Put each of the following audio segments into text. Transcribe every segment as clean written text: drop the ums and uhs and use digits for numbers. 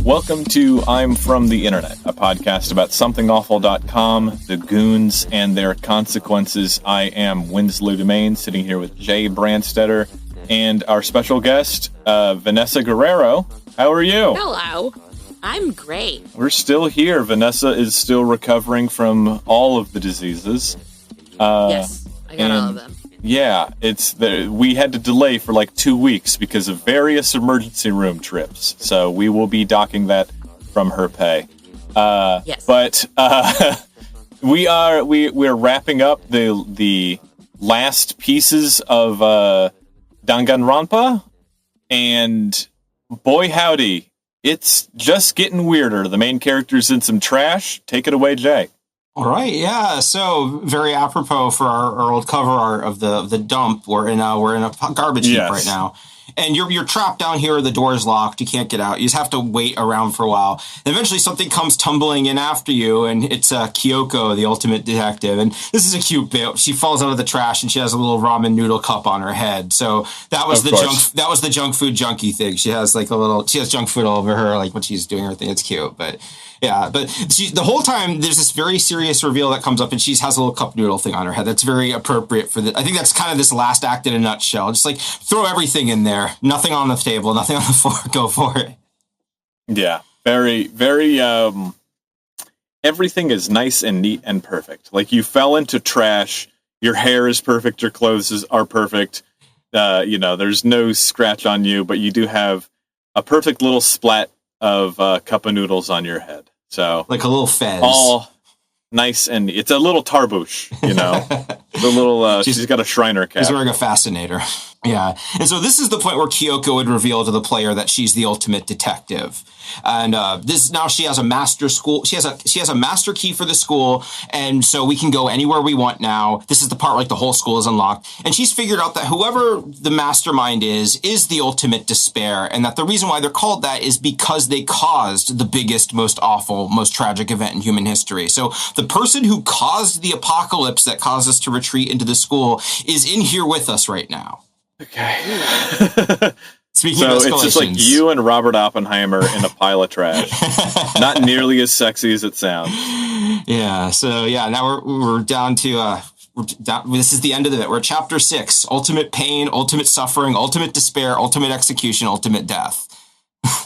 Welcome to I'm From the Internet, a podcast about somethingawful.com, the goons, and their consequences. I am Winslow Domain, sitting here with jaybrandstetter, and our special guest, Vanessa Guerrero. How are you? Hello. I'm great. We're still here. Vanessa is still recovering from all of the diseases. Yes, I got all of them. Yeah, we had to delay for like 2 weeks because of various emergency room trips. So we will be docking that from her pay. Yes. But we're wrapping up the last pieces of Danganronpa, and boy howdy, it's just getting weirder. The main character's in some trash. Take it away, Jay. All right, yeah. So very apropos for our old cover art of the dump. We're in a garbage heap right now, and you're trapped down here. The door is locked. You can't get out. You just have to wait around for a while. And eventually, something comes tumbling in after you, and it's Kyoko, the ultimate detective. And this is a cute bit. She falls out of the trash, and she has a little ramen noodle cup on her head. So that was the junk food junkie thing. She has junk food all over her, like when she's doing her thing. It's cute, but. Yeah, but the whole time there's this very serious reveal that comes up, and she has a little cup noodle thing on her head. That's very appropriate for I think that's kind of this last act in a nutshell. Just like throw everything in there, nothing on the table, nothing on the floor. Go for it. Yeah, very, very. Everything is nice and neat and perfect. Like you fell into trash. Your hair is perfect. Your clothes are perfect. There's no scratch on you, but you do have a perfect little splat of cup of noodles on your head. So like a little fez. All nice, and it's a little tarbouche, The little she's got a Shriner cap. She's wearing a fascinator. Yeah. And so this is the point where Kyoko would reveal to the player that she's the ultimate detective. And now she has a master school. She has a master key for the school, and so we can go anywhere we want now. This is the part like the whole school is unlocked. And she's figured out that whoever the mastermind is the ultimate despair, and that the reason why they're called that is because they caused the biggest, most awful, most tragic event in human history. So the person who caused the apocalypse that caused us to retreat into the school is in here with us right now. Okay. Speaking of escalations. It's just like you and Robert Oppenheimer in a pile of trash. Not nearly as sexy as it sounds. Yeah. So now we're down to this is the end of it. We're at chapter 6: ultimate pain, ultimate suffering, ultimate despair, ultimate execution, ultimate death.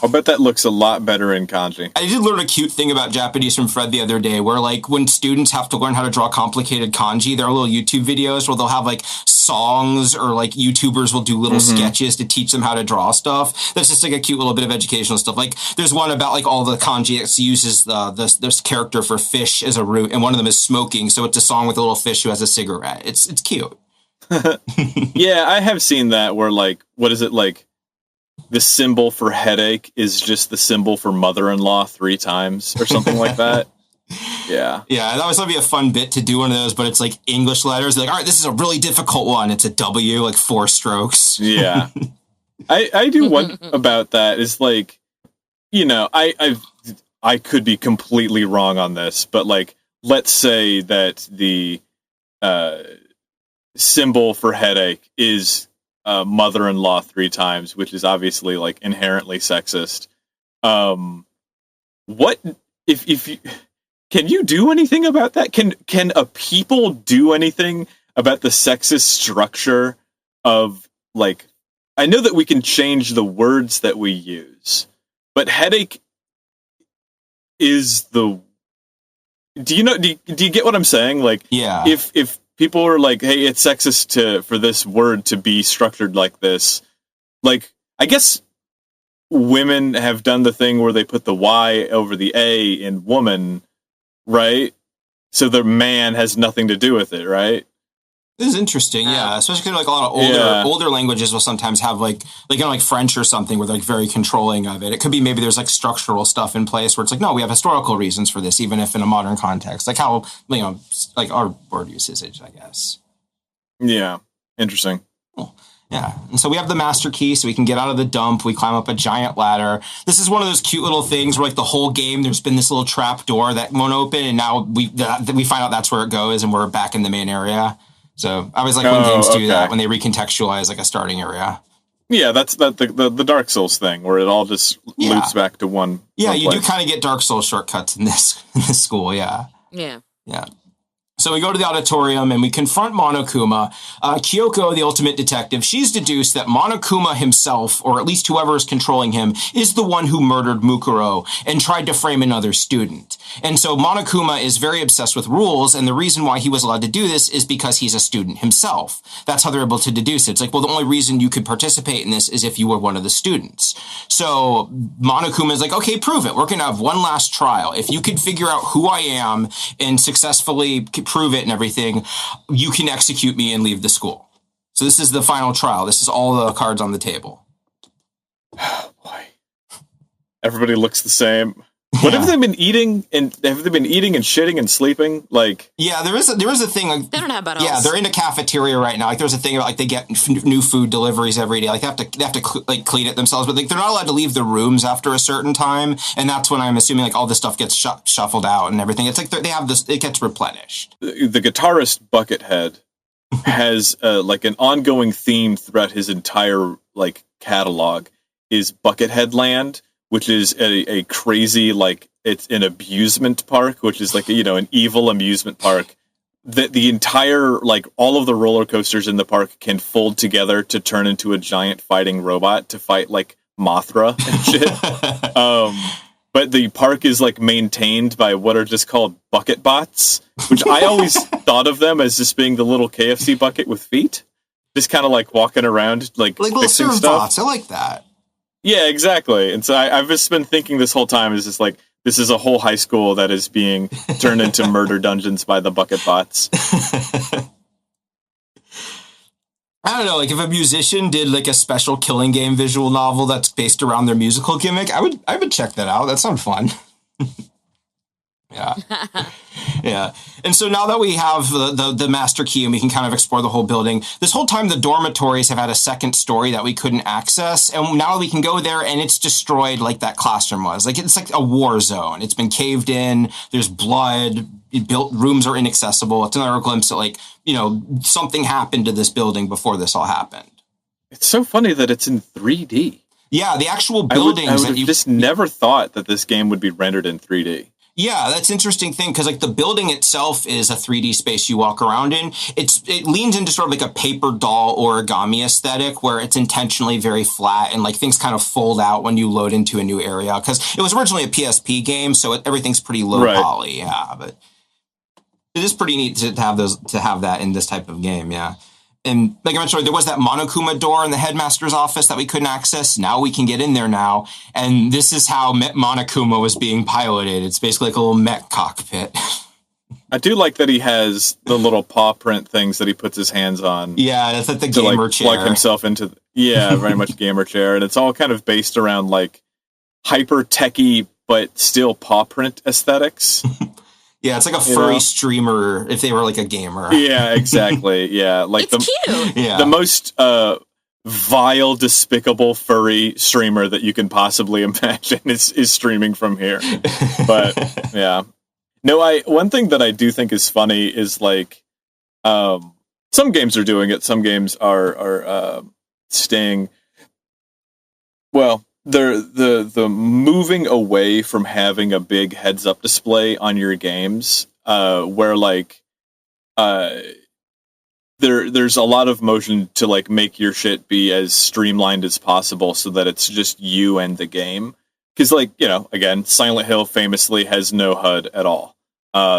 I bet that looks a lot better in kanji. I did learn a cute thing about Japanese from Fred the other day, where like when students have to learn how to draw complicated kanji, there are little YouTube videos where they'll have like songs, or like YouTubers will do little sketches to teach them how to draw stuff. That's just like a cute little bit of educational stuff. Like there's one about like all the kanji that uses this character for fish as a root, and one of them is smoking. So it's a song with a little fish who has a cigarette. It's cute. Yeah, I have seen that where like, what is it like? The symbol for headache is just the symbol for mother-in-law 3 times or something like that. Yeah. Yeah, that was going to be a fun bit to do one of those, but it's like English letters. They're like, all right, this is a really difficult one. It's a W, like 4 strokes. Yeah. I do one about that is like, I could be completely wrong on this, but like, let's say that the symbol for headache is mother-in-law 3 times, which is obviously like inherently sexist. What if you can you do anything about that? Can a people do anything about the sexist structure of like? I know that we can change the words that we use, but headache is the. Do you get what I'm saying? Like, yeah, if people are like, hey, it's sexist for this word to be structured like this. Like, I guess women have done the thing where they put the Y over the A in woman, right? So the man has nothing to do with it, right? This is interesting, yeah. Especially like a lot of older languages will sometimes have like French or something where they're like very controlling of it. It could be maybe there's like structural stuff in place where it's like, no, we have historical reasons for this, even if in a modern context, like how like our word usage, I guess. Yeah, interesting. Cool. Yeah, and so we have the master key, so we can get out of the dump. We climb up a giant ladder. This is one of those cute little things where, like, the whole game, there's been this little trap door that won't open, and now we find out that's where it goes, and we're back in the main area. So I always like when games do that, when they recontextualize like a starting area. Yeah, that's the Dark Souls thing where it all just loops back to one. Yeah, one you place. do kind of get Dark Souls shortcuts in this school. Yeah. Yeah. Yeah. So we go to the auditorium and we confront Monokuma. Kyoko, the ultimate detective, she's deduced that Monokuma himself, or at least whoever is controlling him, is the one who murdered Mukuro and tried to frame another student. And so Monokuma is very obsessed with rules, and the reason why he was allowed to do this is because he's a student himself. That's how they're able to deduce it. It's like, well, the only reason you could participate in this is if you were one of the students. So Monokuma is like, okay, prove it. We're going to have one last trial. If you could figure out who I am and successfully prove it and everything, you can execute me and leave the school. So this is the final trial. This is all the cards on the table. Oh boy. Everybody looks the same. What have they been eating? And have they been eating and shitting and sleeping? Like, yeah, there is a thing. Like, they don't have bottles. Yeah, they're in a cafeteria right now. Like, there's a thing about like they get new food deliveries every day. Like, they have to like clean it themselves, but like they're not allowed to leave the rooms after a certain time. And that's when I'm assuming like all this stuff gets shuffled out and everything. It's like they have this. It gets replenished. The guitarist Buckethead has like an ongoing theme throughout his entire like catalog is Buckethead Land, which is a crazy, like, it's an amusement park, which is like, an evil amusement park. The entire, like, all of the roller coasters in the park can fold together to turn into a giant fighting robot to fight, like, Mothra and shit. But the park is, like, maintained by what are just called bucket bots, which I always thought of them as just being the little KFC bucket with feet. Just kind of, like, walking around, like little fixing serve stuff. bots. I like that. Yeah, exactly. And so I've just been thinking this whole time is just like, this is a whole high school that is being turned into murder dungeons by the bucket bots. I don't know, like if a musician did like a special Killing Game visual novel that's based around their musical gimmick, I would check that out. That sounds fun. Yeah. Yeah. And so now that we have the master key and we can kind of explore the whole building, this whole time the dormitories have had a second story that we couldn't access. And now we can go there and it's destroyed like that classroom was. Like it's like a war zone. It's been caved in. There's blood. Rooms are inaccessible. It's another glimpse at like, something happened to this building before this all happened. It's so funny that it's in 3D. Yeah, the actual buildings. I would have just never thought that this game would be rendered in 3D. Yeah, that's an interesting thing because like the building itself is a 3D space you walk around in. It leans into sort of like a paper doll origami aesthetic where it's intentionally very flat and like things kind of fold out when you load into a new area because it was originally a PSP game, so everything's pretty low poly. Yeah, but it is pretty neat to have that in this type of game. Yeah. And like I mentioned, there was that Monokuma door in the headmaster's office that we couldn't access. Now we can get in there now. And this is how Monokuma was being piloted. It's basically like a little mech cockpit. I do like that he has the little paw print things that he puts his hands on. Yeah, that's like the gamer chair. Plug himself into, very much gamer chair. And it's all kind of based around like hyper techy, but still paw print aesthetics. Yeah, it's like a furry streamer if they were like a gamer. Yeah, exactly. Yeah, like it's cute. Yeah. The most vile, despicable furry streamer that you can possibly imagine is streaming from here. But yeah, no, one thing that I do think is funny is like some games are doing it. Some games are staying. Well, they're the moving away from having a big heads up display on your games, where like there's a lot of motion to like make your shit be as streamlined as possible so that it's just you and the game. Because like, again, Silent Hill famously has no HUD at all.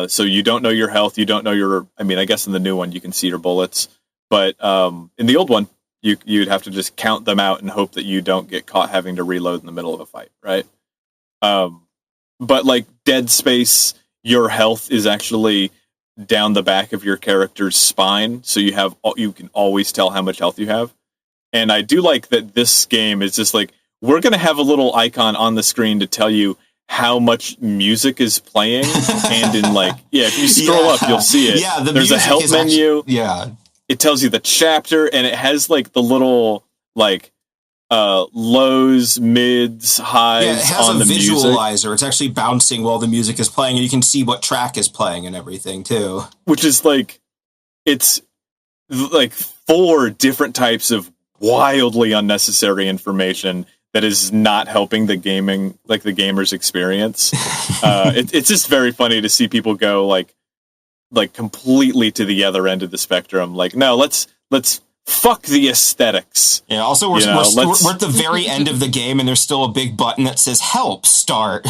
So you don't know your health, you don't know I guess in the new one you can see your bullets, but in the old one, you'd have to just count them out and hope that you don't get caught having to reload in the middle of a fight, right? But like Dead Space, your health is actually down the back of your character's spine, so you can always tell how much health you have. And I do like that this game is just like, we're going to have a little icon on the screen to tell you how much music is playing, and in like, if you scroll up, you'll see it. Yeah, there's a help menu. It tells you the chapter, and it has like the little like lows, mids, highs. Yeah, it has on a visualizer. Music. It's actually bouncing while the music is playing, and you can see what track is playing and everything too. Which is like, it's like 4 different types of wildly unnecessary information that is not helping the gamer's experience. It's just very funny to see people go like completely to the other end of the spectrum. Like, no, let's fuck the aesthetics. Yeah. Also, we're at the very end of the game, and there's still a big button that says "Help Start."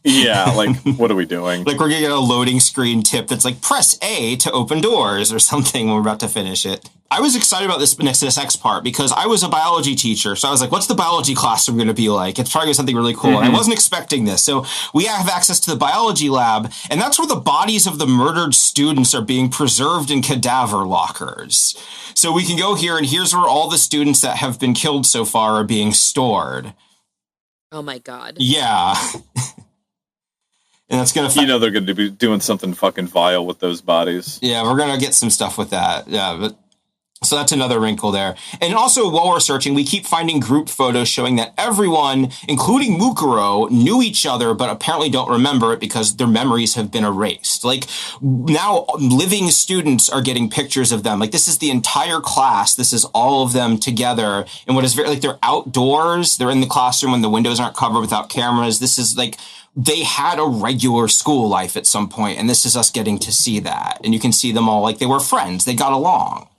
Yeah, like, what are we doing? Like, we're gonna get a loading screen tip that's like, press A to open doors or something when we're about to finish it. I was excited about this next part because I was a biology teacher. So I was like, what's the biology classroom going to be like? It's probably something really cool. And I wasn't expecting this. So we have access to the biology lab, and that's where the bodies of the murdered students are being preserved in cadaver lockers. So we can go here, and here's where all the students that have been killed so far are being stored. Oh my God. Yeah. And that's going to... they're going to be doing something fucking vile with those bodies. Yeah, we're going to get some stuff with that. Yeah, but... So that's another wrinkle there. And also, while we're searching, we keep finding group photos showing that everyone, including Mukuro, knew each other, but apparently don't remember it because their memories have been erased. Like, now living students are getting pictures of them. Like, this is the entire class. This is all of them together. And what is very, like, they're outdoors. They're in the classroom when the windows aren't covered without cameras. This is like... They had a regular school life at some point, and this is us getting to see that. And you can see them all like they were friends. They got along.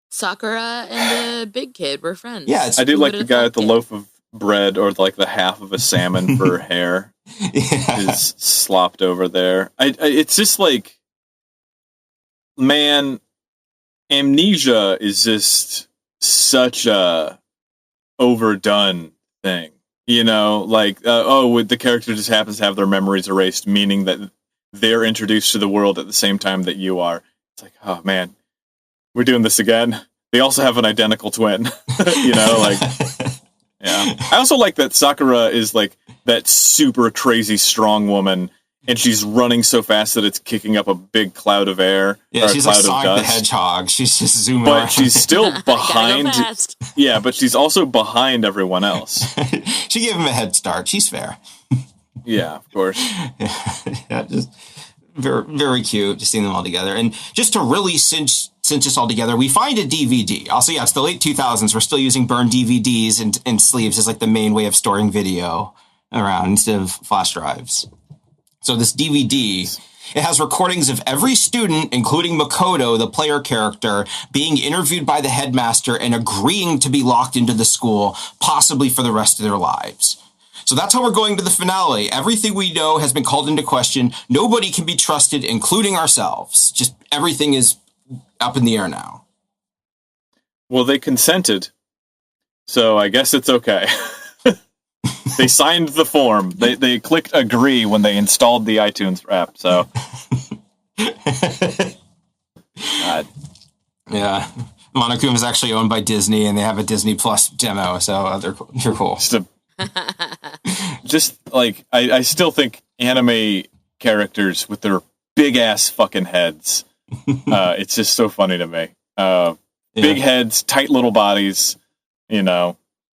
Sakura and the big kid were friends. Yeah, I do like the guy with the loaf of bread or like the half of a salmon for hair is slopped over there. It's just like, man, amnesia is just such a overdone thing. Like, the character just happens to have their memories erased, meaning that they're introduced to the world at the same time that you are. It's like, oh man, we're doing this again. They also have an identical twin, like, yeah. I also like that Sakura is like that super crazy strong woman, and she's running so fast that it's kicking up a big cloud of air. Yeah, she's like Sonic the Hedgehog. She's just zooming around. But she's still behind. Yeah, but she's also behind everyone else. She gave him a head start. She's fair. Yeah, of course. Yeah, just very, very cute to see them all together. And just to really cinch this all together, we find a DVD. Also, yeah, it's the late 2000s. We're still using burned DVDs and sleeves as like the main way of storing video around instead of flash drives. So this DVD, it has recordings of every student, including Makoto, the player character, being interviewed by the headmaster and agreeing to be locked into the school, possibly for the rest of their lives. So that's how we're going to the finale. Everything we know has been called into question. Nobody can be trusted, including ourselves. Just everything is up in the air now. Well, they consented, so I guess it's okay. They signed the form. They clicked agree when they installed the iTunes app. So, yeah, Monokuma is actually owned by Disney, and they have a Disney Plus demo. So they're cool. Just like I still think anime characters with their big ass fucking heads. It's just so funny to me. Big heads, tight little bodies.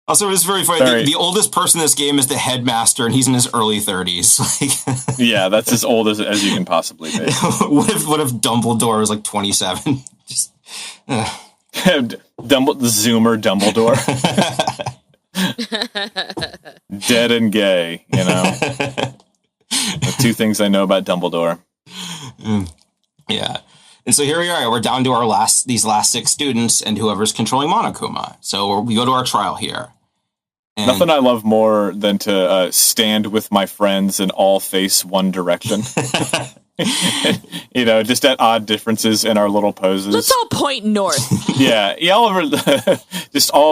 Also, it's very funny. The oldest person in this game is the headmaster, and he's in his early 30s. Yeah, that's as old as you can possibly be. What if Dumbledore was like 27? Just Zoomer Dumbledore. Dead and gay, The two things I know about Dumbledore. Yeah. And so here we are. We're down to these last 6 students and whoever's controlling Monokuma. So we go to our trial here. And nothing I love more than to stand with my friends and all face one direction. Just at odd differences in our little poses. Let's all point north. Yeah, y'all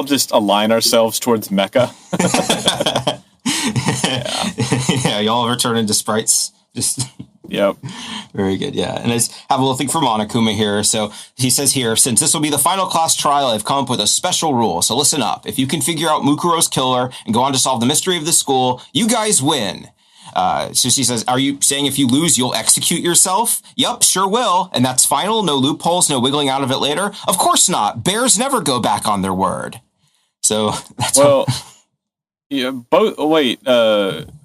just align ourselves towards Mecca. Yeah, y'all ever turn into sprites? Just... Yep. Very good, yeah. And I just have a little thing for Monokuma here. So he says here, since this will be the final class trial, I've come up with a special rule. So listen up. If you can figure out Mukuro's killer and go on to solve the mystery of the school, you guys win. So she says, are you saying if you lose, you'll execute yourself? Yup, sure will. And that's final? No loopholes, no wiggling out of it later? Of course not. Bears never go back on their word. So that's yeah,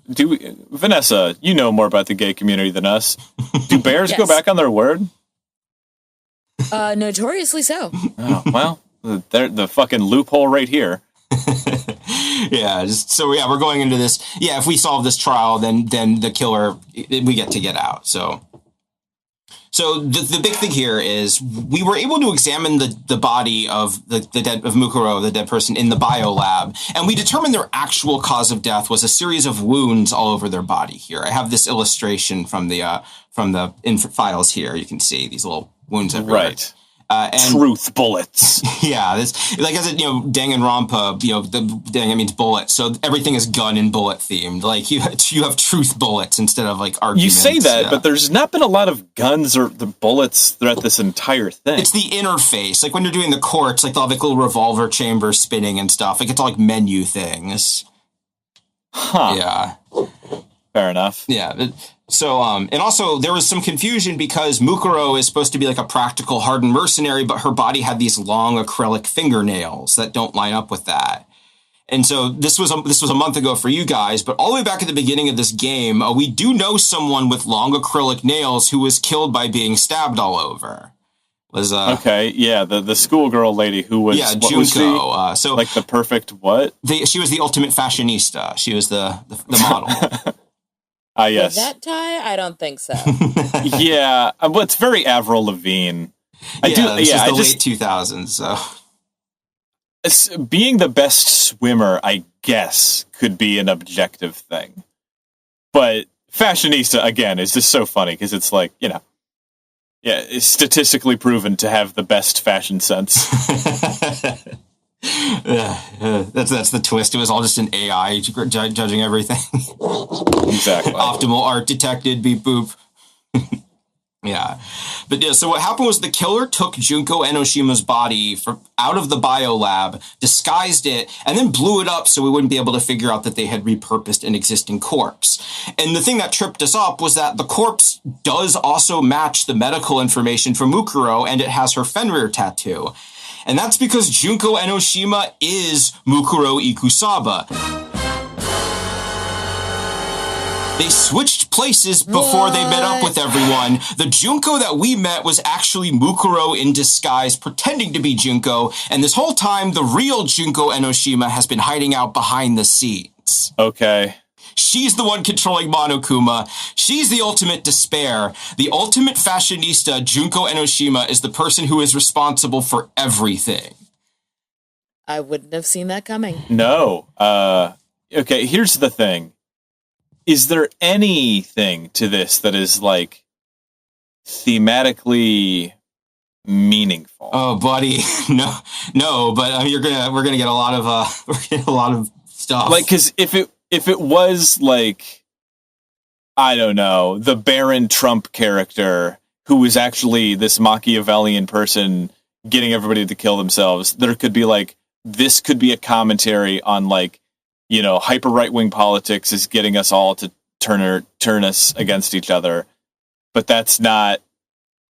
Vanessa, you know more about the gay community than us. Do bears go back on their word? Notoriously so. Oh, well, the fucking loophole right here. Yeah, we're going into this. Yeah, if we solve this trial, then the killer, we get out. So the big thing here is we were able to examine the body of the dead of Mukuro, the dead person, in the biolab, and we determined their actual cause of death was a series of wounds all over their body. Here, I have this illustration from the files here. You can see these little wounds everywhere. Right. And truth bullets. Yeah, this, like, as it, Danganronpa, the Dangan means bullet, so everything is gun and bullet themed. Like, you have truth bullets instead of like arguments. You say that, yeah. But there's not been a lot of guns or the bullets throughout this entire thing. It's the interface, like when you're doing the courts, like they'll have like little revolver chambers spinning and stuff. Like, it's all like menu things. Huh. Yeah. Fair enough. Yeah. So, and also there was some confusion because Mukuro is supposed to be like a practical hardened mercenary, but her body had these long acrylic fingernails that don't line up with that. And so this was a month ago for you guys, but all the way back at the beginning of this game, we do know someone with long acrylic nails who was killed by being stabbed all over. Okay, yeah, the schoolgirl lady who was, yeah, what Junko. Was she? Like the perfect what? She was the ultimate fashionista. She was the model. Yes. With that tie, I don't think so. Yeah, well, it's very Avril Lavigne. This is the late 2000s, so. Being the best swimmer, I guess, could be an objective thing. But fashionista, again, is just so funny because it's like, it's statistically proven to have the best fashion sense. That's the twist. It was all just an AI judging everything. Exactly. Optimal art detected. Beep boop. Yeah. But yeah, so what happened was the killer took Junko Enoshima's body out of the biolab, disguised it, and then blew it up so we wouldn't be able to figure out that they had repurposed an existing corpse. And the thing that tripped us up was that the corpse does also match the medical information from Mukuro, and it has her Fenrir tattoo. And that's because Junko Enoshima is Mukuro Ikusaba. They switched places before they met up with everyone. The Junko that we met was actually Mukuro in disguise, pretending to be Junko. And this whole time, the real Junko Enoshima has been hiding out behind the scenes. Okay. She's the one controlling Monokuma. She's the ultimate despair. The ultimate fashionista, Junko Enoshima, is the person who is responsible for everything. I wouldn't have seen that coming. No. Okay, here's the thing. Is there anything to this that is, like, thematically meaningful? Oh, buddy. No, but we're gonna get a lot of stuff. Like, because if it was, like, I don't know, the Baron Trump character who was actually this Machiavellian person getting everybody to kill themselves, there could be, like, this could be a commentary on, like, hyper right-wing politics is getting us all to turn us against each other. But that's not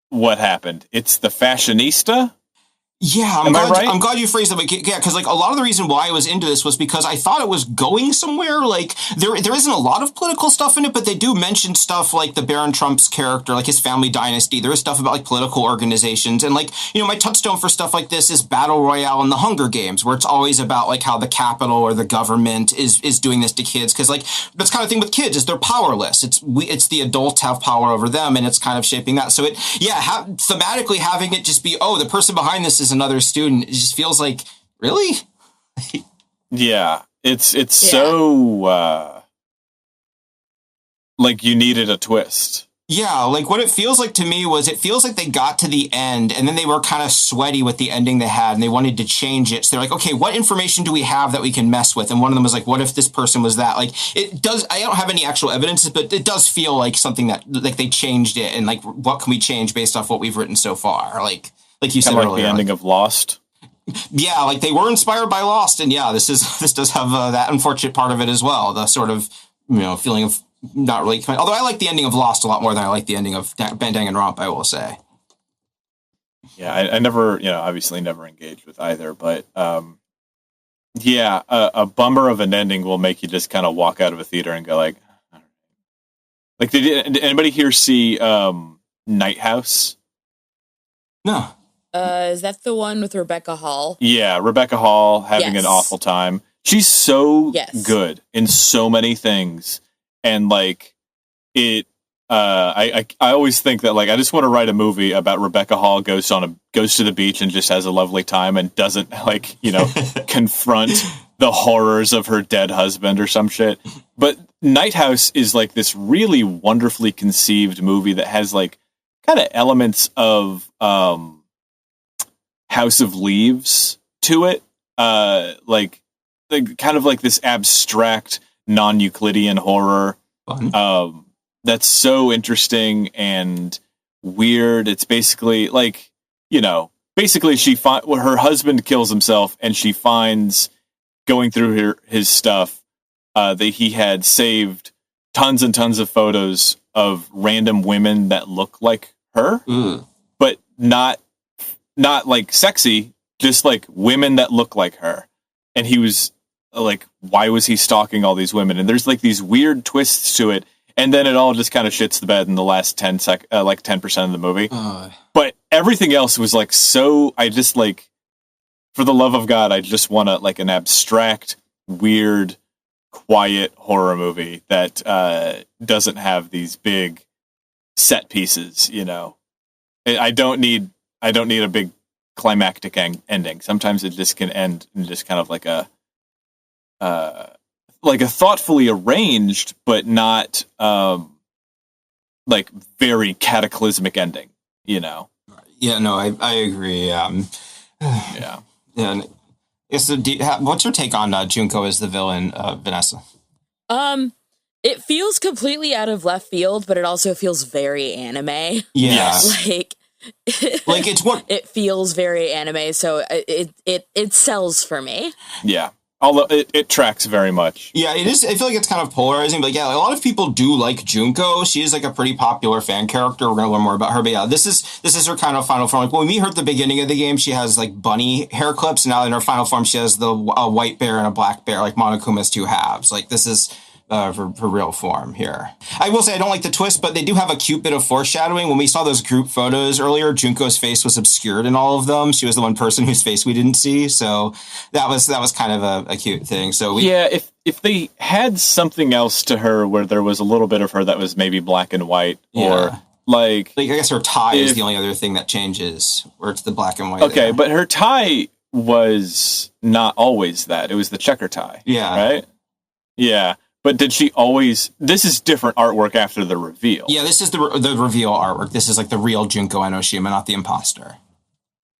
what happened. It's the fashionista? Yeah, I'm glad you phrased it. Yeah, because like a lot of the reason why I was into this was because I thought it was going somewhere. Like there isn't a lot of political stuff in it, but they do mention stuff like the Baron Trump's character, like his family dynasty. There is stuff about like political organizations, and like my touchstone for stuff like this is Battle Royale and the Hunger Games, where it's always about like how the capital or the government is doing this to kids, because like that's kind of thing with kids is they're powerless. It's the adults have power over them, and it's kind of shaping that. So thematically having it just be the person behind this is another student, it just feels like, really? Yeah, it's so like you needed a twist. Yeah, like what it feels like to me was it feels like they got to the end and then they were kind of sweaty with the ending they had and they wanted to change it. So they're like, okay, what information do we have that we can mess with? And one of them was like, what if this person was that? Like it does, I don't have any actual evidence, but it does feel like something that like they changed it, and like what can we change based off what we've written so far? Like you said like earlier, the ending of Lost. Yeah, like they were inspired by Lost, and yeah, this does have that unfortunate part of it as well. The sort of feeling of not really. Although I like the ending of Lost a lot more than I like the ending of Danganronpa, I will say. Yeah, I never, obviously never engaged with either, but yeah, a bummer of an ending will make you just kind of walk out of a theater and go like, all right. Like, did anybody here see Night House? No. Is that the one with Rebecca Hall? Yeah, Rebecca Hall having an awful time. She's so good in so many things, and like it. I always think that like I just want to write a movie about Rebecca Hall goes to the beach and just has a lovely time and doesn't like confront the horrors of her dead husband or some shit. But Night House is like this really wonderfully conceived movie that has like kind of elements of House of Leaves to it, like kind of like this abstract non-Euclidean horror. That's so interesting and weird. It's basically like, basically her husband kills himself and she finds going through his stuff that he had saved tons and tons of photos of random women that look like her, but not like sexy, just like women that look like her. And he was like, why was he stalking all these women? And there's like these weird twists to it. And then it all just kind of shits the bed in the last 10% of the movie. But everything else was like so. I just like, for the love of God, I just want like an abstract, weird, quiet horror movie that doesn't have these big set pieces. I don't need a big climactic ending. Sometimes it just can end in just kind of like a thoughtfully arranged, but not like very cataclysmic ending, Yeah, no, I agree. Yeah. Yeah. So what's your take on Junko as the villain, Vanessa? It feels completely out of left field, but it also feels very anime. Yeah. like it's what it feels very anime, so it sells for me. Yeah. Although it tracks very much. Yeah, it is. I feel like it's kind of polarizing, but yeah, a lot of people do like Junko. She is like a pretty popular fan character. We're going to learn more about her, but yeah, this is her kind of final form. Like when we meet her at the beginning of the game, she has like bunny hair clips, and now in her final form, she has a white bear and a black bear, like Monokuma's two halves. Like this is her real form here. I will say I don't like the twist, but they do have a cute bit of foreshadowing. When we saw those group photos earlier, Junko's face was obscured in all of them. She was the one person whose face we didn't see, so that was kind of a cute thing. So if they had something else to her where there was a little bit of her that was maybe black and white, or like I guess her tie is the only other thing that changes, where it's the black and white. Okay, but her tie was not always that. It was the checker tie. Yeah. Right? Yeah. But did she always... This is different artwork after the reveal. Yeah, this is the reveal artwork. This is like the real Junko Enoshima, not the imposter.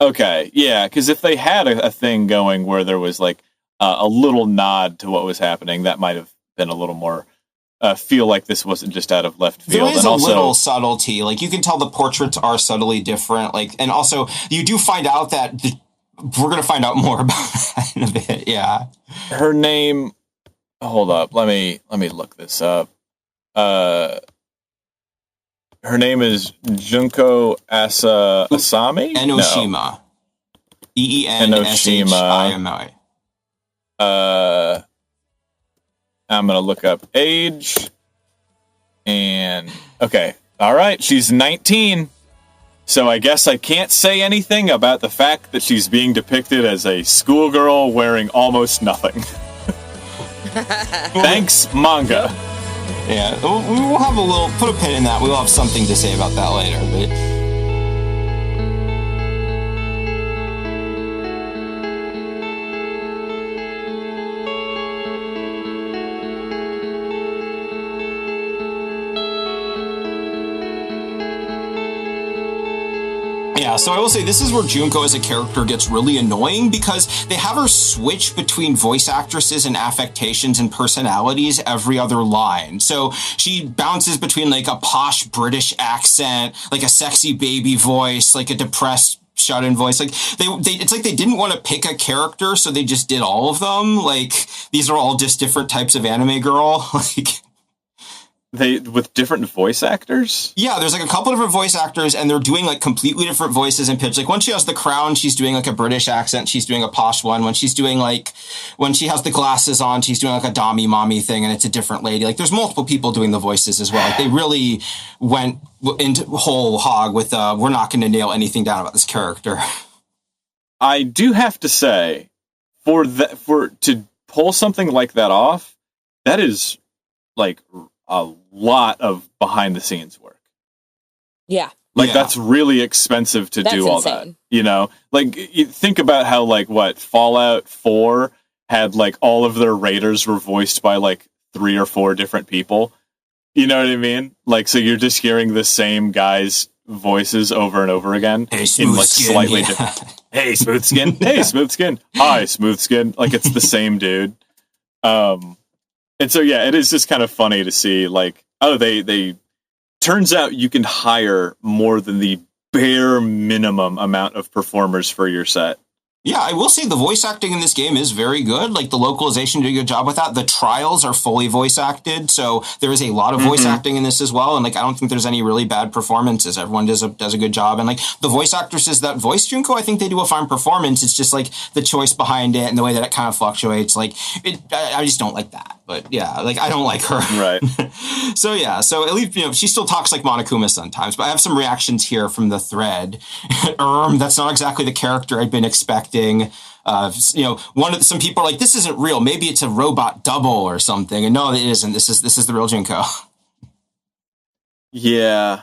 Okay, yeah, because if they had a thing going where there was like a little nod to what was happening, that might have been a little more... feel like this wasn't just out of left field. There is a little subtlety. Like, you can tell the portraits are subtly different. Like, and also, you do find out that... we're going to find out more about that in a bit, yeah. Her name... Hold up. Let me look this up. Her name is Junko Asami? Enoshima. No. Enoshima. I'm going to look up age. And, okay. All right. She's 19. So I guess I can't say anything about the fact that she's being depicted as a schoolgirl wearing almost nothing. Thanks, manga. Yeah, we'll have put a pin in that. We'll have something to say about that later, but... Yeah, so I will say this is where Junko as a character gets really annoying because they have her switch between voice actresses and affectations and personalities every other line. So she bounces between like a posh British accent, like a sexy baby voice, like a depressed shut-in voice. Like it's like they didn't want to pick a character, so they just did all of them. Like these are all just different types of anime girl. Like with different voice actors? Yeah, there's like a couple different voice actors, and they're doing like completely different voices and pitch. Like when she has the crown, she's doing like a British accent. She's doing a posh one. When she has the glasses on, she's doing like a Dommy mommy thing, and it's a different lady. Like there's multiple people doing the voices as well. Like they really went into whole hog with we're not going to nail anything down about this character. I do have to say, to pull something like that off, that is like a lot of behind the scenes work. Yeah. That's really expensive to do all insane. that. Like you think about how Fallout 4 had like all of their raiders were voiced by like 3 or 4 different people. You know what I mean? Like, so you're just hearing the same guys' voices over and over again in like slightly different. Hey, smooth skin. Hey, smooth skin. Hi, smooth skin. Like it's the same dude. And so, yeah, it is just kind of funny to see like, oh, they turns out you can hire more than the bare minimum amount of performers for your set. Yeah, I will say the voice acting in this game is very good. Like the localization did a good job with that. The trials are fully voice acted, so there is a lot of voice acting in this as well. And like I don't think there's any really bad performances. Everyone does a good job. And like the voice actresses that voice Junko, I think they do a fine performance. It's just like the choice behind it and the way that it kind of fluctuates. Like I just don't like that. But yeah, like I don't like her. Right. So yeah, so at least she still talks like Monokuma sometimes. But I have some reactions here from the thread. R.E.M, that's not exactly the character I'd been expecting. Some people are like, this isn't real. Maybe it's a robot double or something. And no, it isn't. This is the real Junko. Yeah.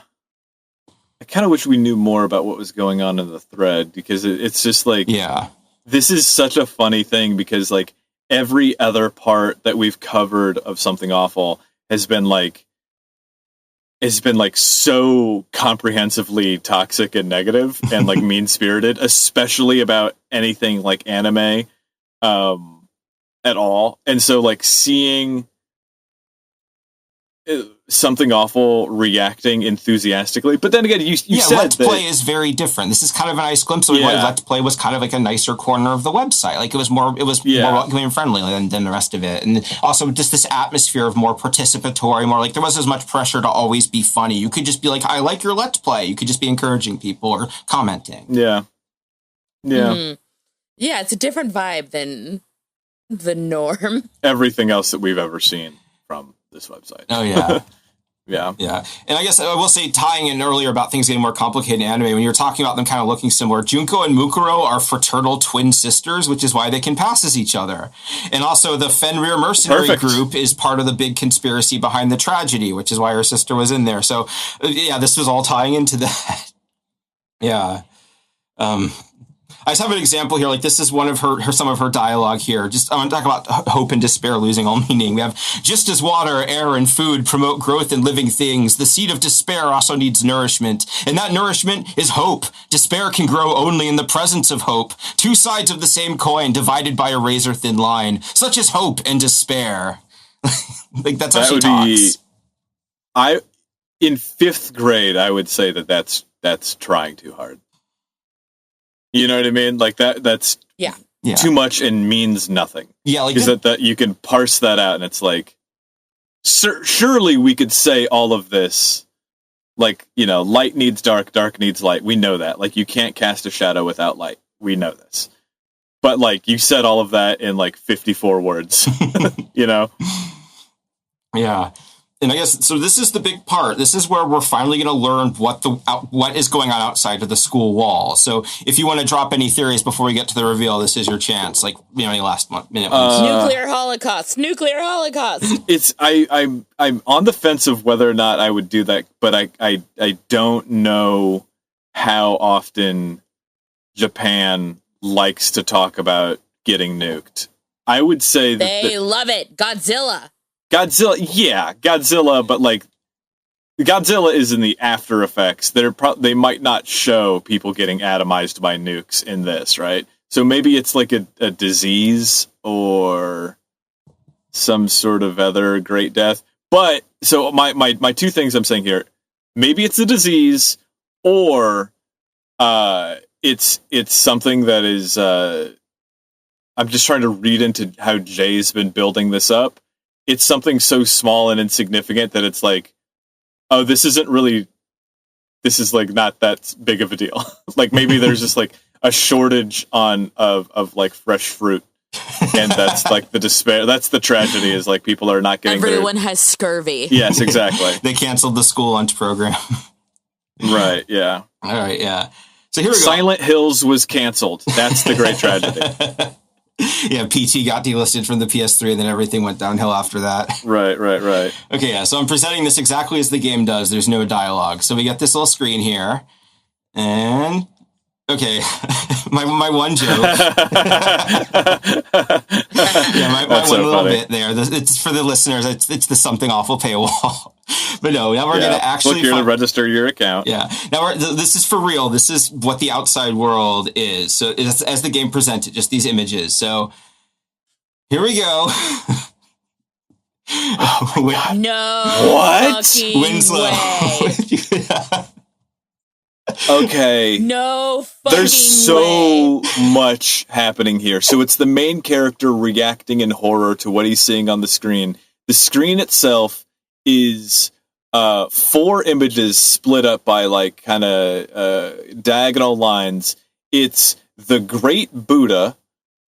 I kind of wish we knew more about what was going on in the thread because it's just like, yeah, this is such a funny thing because like every other part that we've covered of Something Awful has been like so comprehensively toxic and negative and like mean-spirited, especially about anything like anime at all. And so like seeing Something Awful reacting enthusigastically, but then again, you said Let's Play is very different. This is kind of a nice glimpse of why Let's Play was kind of like a nicer corner of the website. Like it was more welcoming and friendly than the rest of it, and also just this atmosphere of more participatory, more like there wasn't as much pressure to always be funny. You could just be like, I like your Let's Play. You could just be encouraging people or commenting. Yeah. Yeah, it's a different vibe than the norm. Everything else that we've ever seen from this website. Oh yeah. Yeah. And I guess I will say, tying in earlier about things getting more complicated in anime, when you were talking about them kind of looking similar, Junko and Mukuro are fraternal twin sisters, which is why they can pass as each other. And also the Fenrir mercenary group is part of the big conspiracy behind the tragedy, which is why her sister was in there. So yeah, this was all tying into that. Yeah. I just have an example here. Like this is one of some of her dialogue here. Just I want to talk about hope and despair losing all meaning. We have just as water, air, and food promote growth in living things, the seed of despair also needs nourishment, and that nourishment is hope. Despair can grow only in the presence of hope. Two sides of the same coin divided by a razor thin line, such as hope and despair. Like that's how she talks. In 5th grade, I would say that's trying too hard. You know what I mean? Like that's too much and means nothing. Yeah, like because that you can parse that out, and it's like, surely we could say all of this, like light needs dark, dark needs light. We know that. Like you can't cast a shadow without light. We know this. But like you said all of that in like 54 words. Yeah. And I guess, so this is the big part. This is where we're finally going to learn what is going on outside of the school wall. So if you want to drop any theories before we get to the reveal, this is your chance. Like, any last minute ones. Nuclear holocaust. I'm on the fence of whether or not I would do that, but I don't know how often Japan likes to talk about getting nuked. I would say that they love it. Godzilla, but like Godzilla is in the after effects. They might not show people getting atomized by nukes in this, right? So maybe it's like a disease or some sort of other great death. But so my two things I'm saying here, maybe it's a disease or it's something that is I'm just trying to read into how Jay's been building this up. it's something so small and insignificant that it's like, oh, this is like not that big of a deal. Like maybe there's just like a shortage of like fresh fruit. And that's like the despair. That's the tragedy, is like people are not getting Everyone has scurvy. Yes, exactly. They canceled the school lunch program. Right, yeah. All right, yeah. So here we go. Silent Hills was canceled. That's the great tragedy. Yeah, PT got delisted from the PS3, and then everything went downhill after that. Right. Okay, yeah, so I'm presenting this exactly as the game does. There's no dialogue. So we get this little screen here, and... Okay, my one joke. Yeah, my one so little bit there. It's for the listeners. It's the something awful paywall. But no, now we're going to actually... Look here to register your account. Yeah. Now, this is for real. This is what the outside world is. So it's, as the game presented, just these images. So here we go. Oh no. What? Winslow. Okay. No fucking There's so way. much happening here. So it's the main character reacting in horror to what he's seeing on the screen. The screen itself is 4 images split up by like kind of diagonal lines. It's the Great Buddha,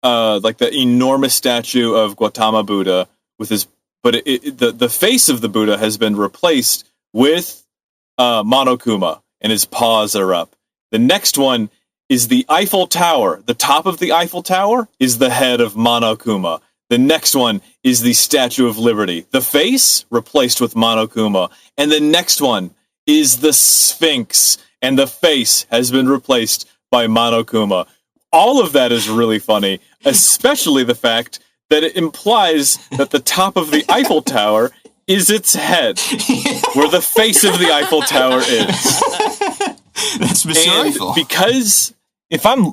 like the enormous statue of Gautama Buddha with his, but the face of the Buddha has been replaced with Monokuma, and his paws are up. The next one is the Eiffel Tower. The top of the Eiffel Tower is the head of Monokuma. The next one is the Statue of Liberty. The face replaced with Monokuma. And the next one is the Sphinx, and the face has been replaced by Monokuma. All of that is really funny, especially the fact that it implies that the top of the Eiffel Tower is its head, where the face of the Eiffel Tower is. That's Mr. Eiffel. Because, if I'm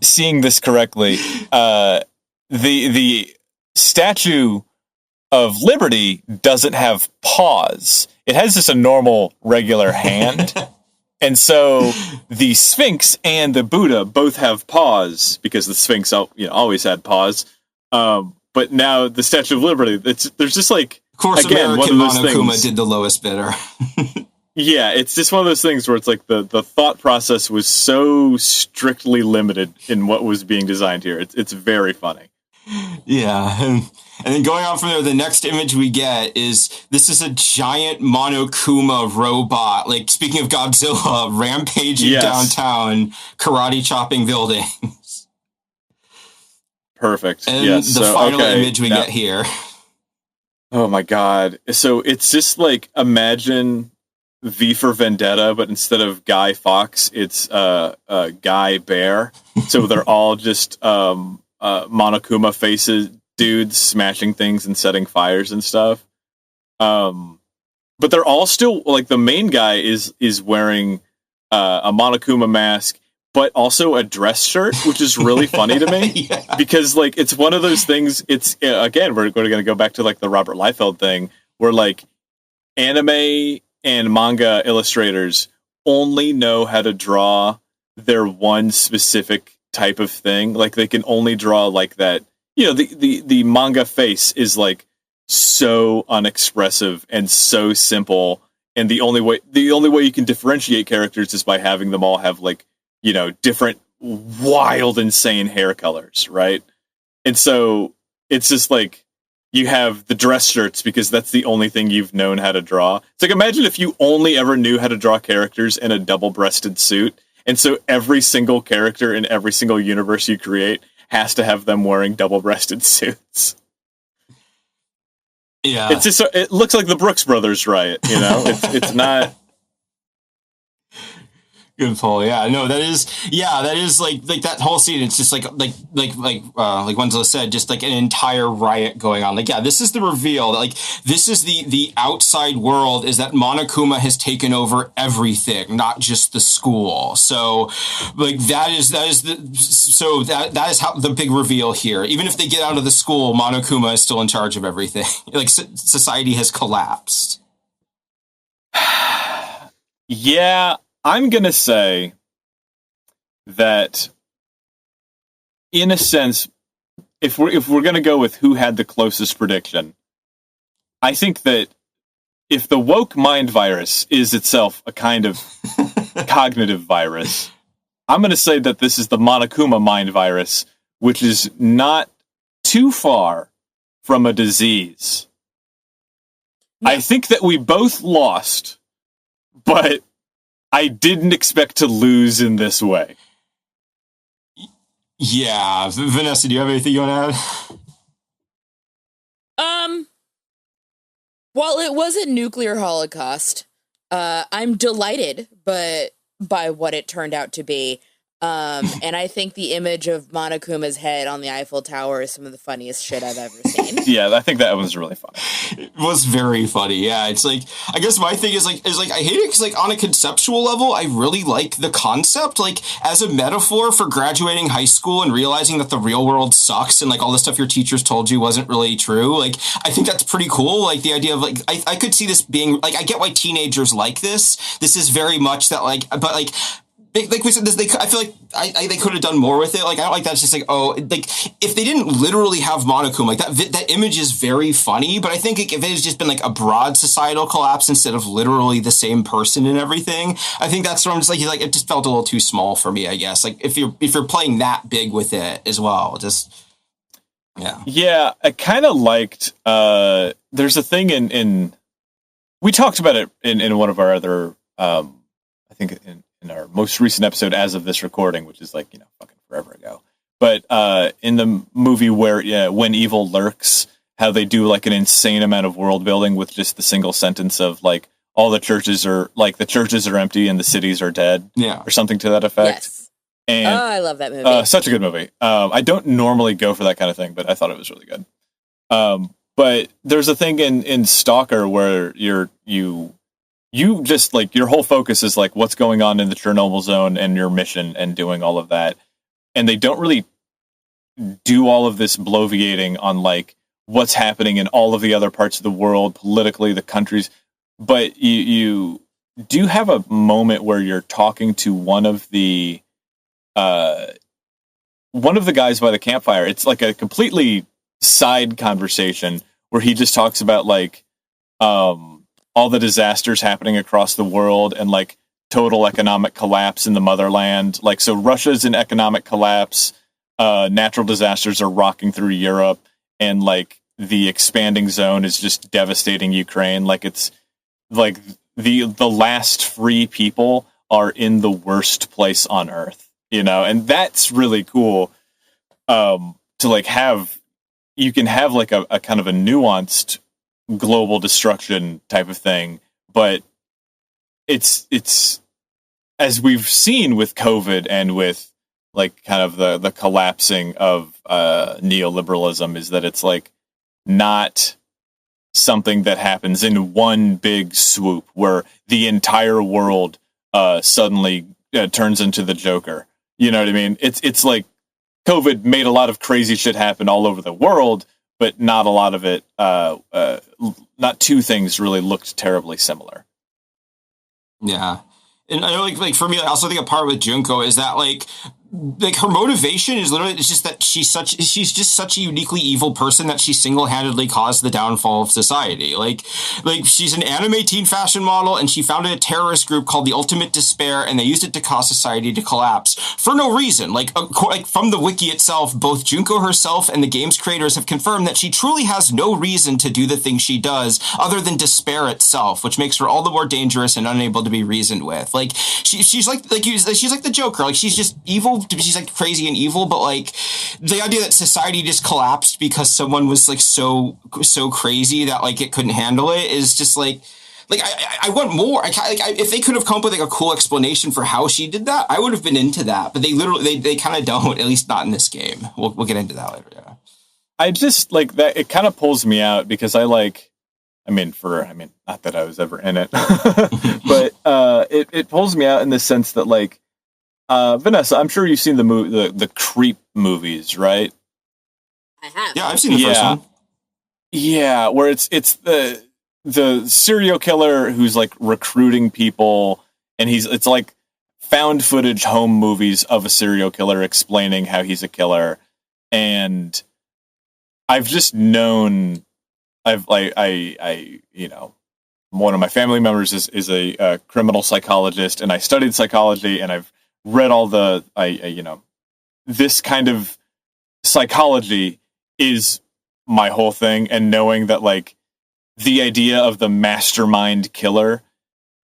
seeing this correctly, the Statue of Liberty doesn't have paws. It has just a normal, regular hand. And so the Sphinx and the Buddha both have paws, because the Sphinx always had paws. But now the Statue of Liberty, there's just like, of course, again, American one of those Monokuma things, did the lowest bidder. Yeah, it's just one of those things where it's like the thought process was so strictly limited in what was being designed here. It's very funny. Yeah. And then going on from there, the next image we get is a giant Monokuma robot. Like, speaking of Godzilla, rampaging downtown, karate chopping buildings. Perfect. And the final image we get here. Oh my God. So it's just like, imagine V for Vendetta, but instead of Guy Fawkes, it's Guy Bear. So they're all just Monokuma faces, dudes smashing things and setting fires and stuff. But they're all still, like, the main guy is wearing a Monokuma mask, but also a dress shirt, which is really funny to me. Yeah. Because, like, it's one of those things, it's, again, we're going to go back to, like, the Robert Liefeld thing, where, like, anime and manga illustrators only know how to draw their one specific type of thing. Like, they can only draw, like, that, the manga face is, like, so unexpressive and so simple, and the only way you can differentiate characters is by having them all have, like, different wild, insane hair colors, right? And so it's just like, you have the dress shirts because that's the only thing you've known how to draw. It's like, imagine if you only ever knew how to draw characters in a double-breasted suit, and so every single character in every single universe you create has to have them wearing double-breasted suits. Yeah. It's just, it looks like the Brooks Brothers riot, It's not... Good pull. Yeah, no, that is like that whole scene. It's just like Winslow said, just like an entire riot going on. Like, yeah, this is the reveal. Like, this is the outside world, is that Monokuma has taken over everything, not just the school. So, like, that is how the big reveal here. Even if they get out of the school, Monokuma is still in charge of everything. Like, society has collapsed. Yeah. I'm going to say that, in a sense, if we're going to go with who had the closest prediction, I think that if the woke mind virus is itself a kind of cognitive virus, I'm going to say that this is the Monokuma mind virus, which is not too far from a disease. No. I think that we both lost, but I didn't expect to lose in this way. Yeah. Vanessa, do you have anything you want to add? While it was a nuclear holocaust, I'm delighted by what it turned out to be. And I think the image of Monokuma's head on the Eiffel Tower is some of the funniest shit I've ever seen. Yeah, I think that was really funny. It was very funny. Yeah, it's like, I guess my thing is I hate it because like on a conceptual level, I really like the concept, like as a metaphor for graduating high school and realizing that the real world sucks and like all the stuff your teachers told you wasn't really true. Like, I think that's pretty cool. Like the idea of like, I could see this being like, I get why teenagers like this. This is very much that like, but like, like we said, I feel like they could have done more with it. Like, I don't like that. It's just like, oh, like if they didn't literally have Monokuma, like that image is very funny. But I think if it has just been like a broad societal collapse instead of literally the same person and everything, I think that's what I'm just like it just felt a little too small for me, I guess. Like if you're playing that big with it as well, just yeah. Yeah, I kind of liked. There's a thing in we talked about it in one of our other. I think in our most recent episode as of this recording, which is like, fucking forever ago. But in the movie where When Evil Lurks, how they do like an insane amount of world building with just the single sentence of like all the churches are empty and the cities are dead. Yeah. Or something to that effect. Yes. And I love that movie. Such a good movie. I don't normally go for that kind of thing, but I thought it was really good. But there's a thing in Stalker where you just like your whole focus is like what's going on in the Chernobyl zone and your mission and doing all of that. And they don't really do all of this bloviating on like what's happening in all of the other parts of the world, politically, the countries. But you do have a moment where you're talking to one of the guys by the campfire. It's like a completely side conversation where he just talks about like, all the disasters happening across the world and like total economic collapse in the motherland. Like, so Russia's in economic collapse, natural disasters are rocking through Europe, and like the expanding zone is just devastating Ukraine. Like it's like the last free people are in the worst place on earth, and that's really cool. To like you can have like a kind of a nuanced global destruction type of thing, but it's as we've seen with COVID and with like kind of the collapsing of neoliberalism, is that it's like not something that happens in one big swoop where the entire world suddenly turns into the Joker. You know what I mean? It's like COVID made a lot of crazy shit happen all over the world, but not a lot of it, not two things really looked terribly similar. Yeah. And I know, like for me, I also think a part with Junko is that like her motivation is literally, it's just that she's just such a uniquely evil person that she single-handedly caused the downfall of society. Like she's an anime teen fashion model, and she founded a terrorist group called the Ultimate Despair, and they used it to cause society to collapse for no reason. Like from the wiki itself, both Junko herself and the game's creators have confirmed that she truly has no reason to do the things she does other than despair itself, which makes her all the more dangerous and unable to be reasoned with. Like she's like the Joker. Like she's just evil. She's like crazy and evil, but like the idea that society just collapsed because someone was like so crazy that like it couldn't handle it is just like I want more. If they could have come up with like a cool explanation for how she did that, I would have been into that. But they kind of don't, at least not in this game. We'll get into that later. Yeah. I just like that. It kind of pulls me out because not that I was ever in it, but it pulls me out in the sense that like. Vanessa, I'm sure you've seen the Creep movies, right? I have. Yeah, I've seen the first one. Yeah, where it's the serial killer who's like recruiting people, and it's like found footage home movies of a serial killer explaining how he's a killer. And I've just known I've like I you know, one of my family members is a criminal psychologist, and I studied psychology, and I've read all the you know, this kind of psychology is my whole thing, and knowing that like the idea of the mastermind killer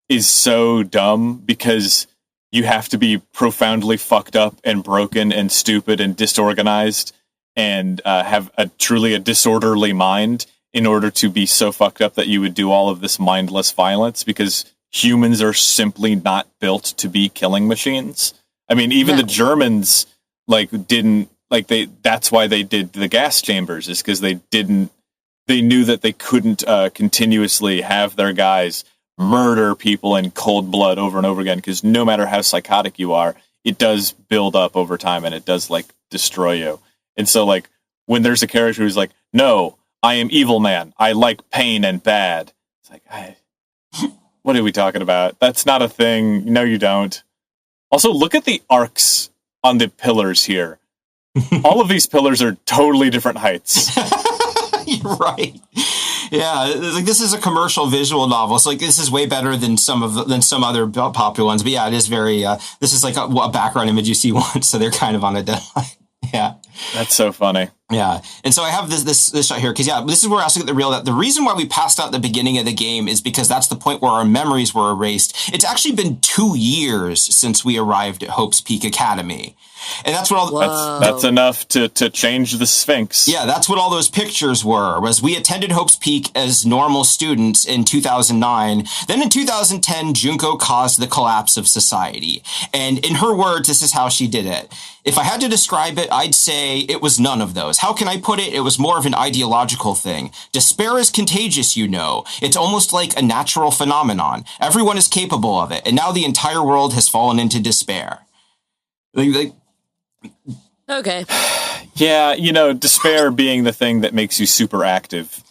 is so dumb because you have to be profoundly fucked up and broken and stupid and disorganized and have a truly disorderly mind in order to be so fucked up that you would do all of this mindless violence, because humans are simply not built to be killing machines. I mean, even the Germans didn't that's why they did the gas chambers, is because they knew that they couldn't continuously have their guys murder people in cold blood over and over again, because no matter how psychotic you are, it does build up over time and it does destroy you. And so when there's a character who's like, no, I am evil man, I like pain and bad, it's like, what are we talking about? That's not a thing. No, you don't. Also, look at the arcs on the pillars here. All of these pillars are totally different heights. You're right. Yeah, this is a commercial visual novel. So this is way better than some other popular ones. But yeah, it is very. This is a background image you see once, so they're kind of on a deadline. Yeah, that's so funny. Yeah, and so I have this shot here because this is where I also get the reason why we passed out the beginning of the game is because that's the point where our memories were erased. It's actually been 2 years since we arrived at Hope's Peak Academy. And that's what that's enough to change the Sphinx. Yeah, that's what all those pictures were. Was we attended Hope's Peak as normal students in 2009. Then in 2010, Junko caused the collapse of society. And in her words, this is how she did it. If I had to describe it, I'd say it was none of those. How can I put it? It was more of an ideological thing. Despair is contagious, you know. It's almost like a natural phenomenon. Everyone is capable of it. And now the entire world has fallen into despair. Okay. Yeah, despair being the thing that makes you super active.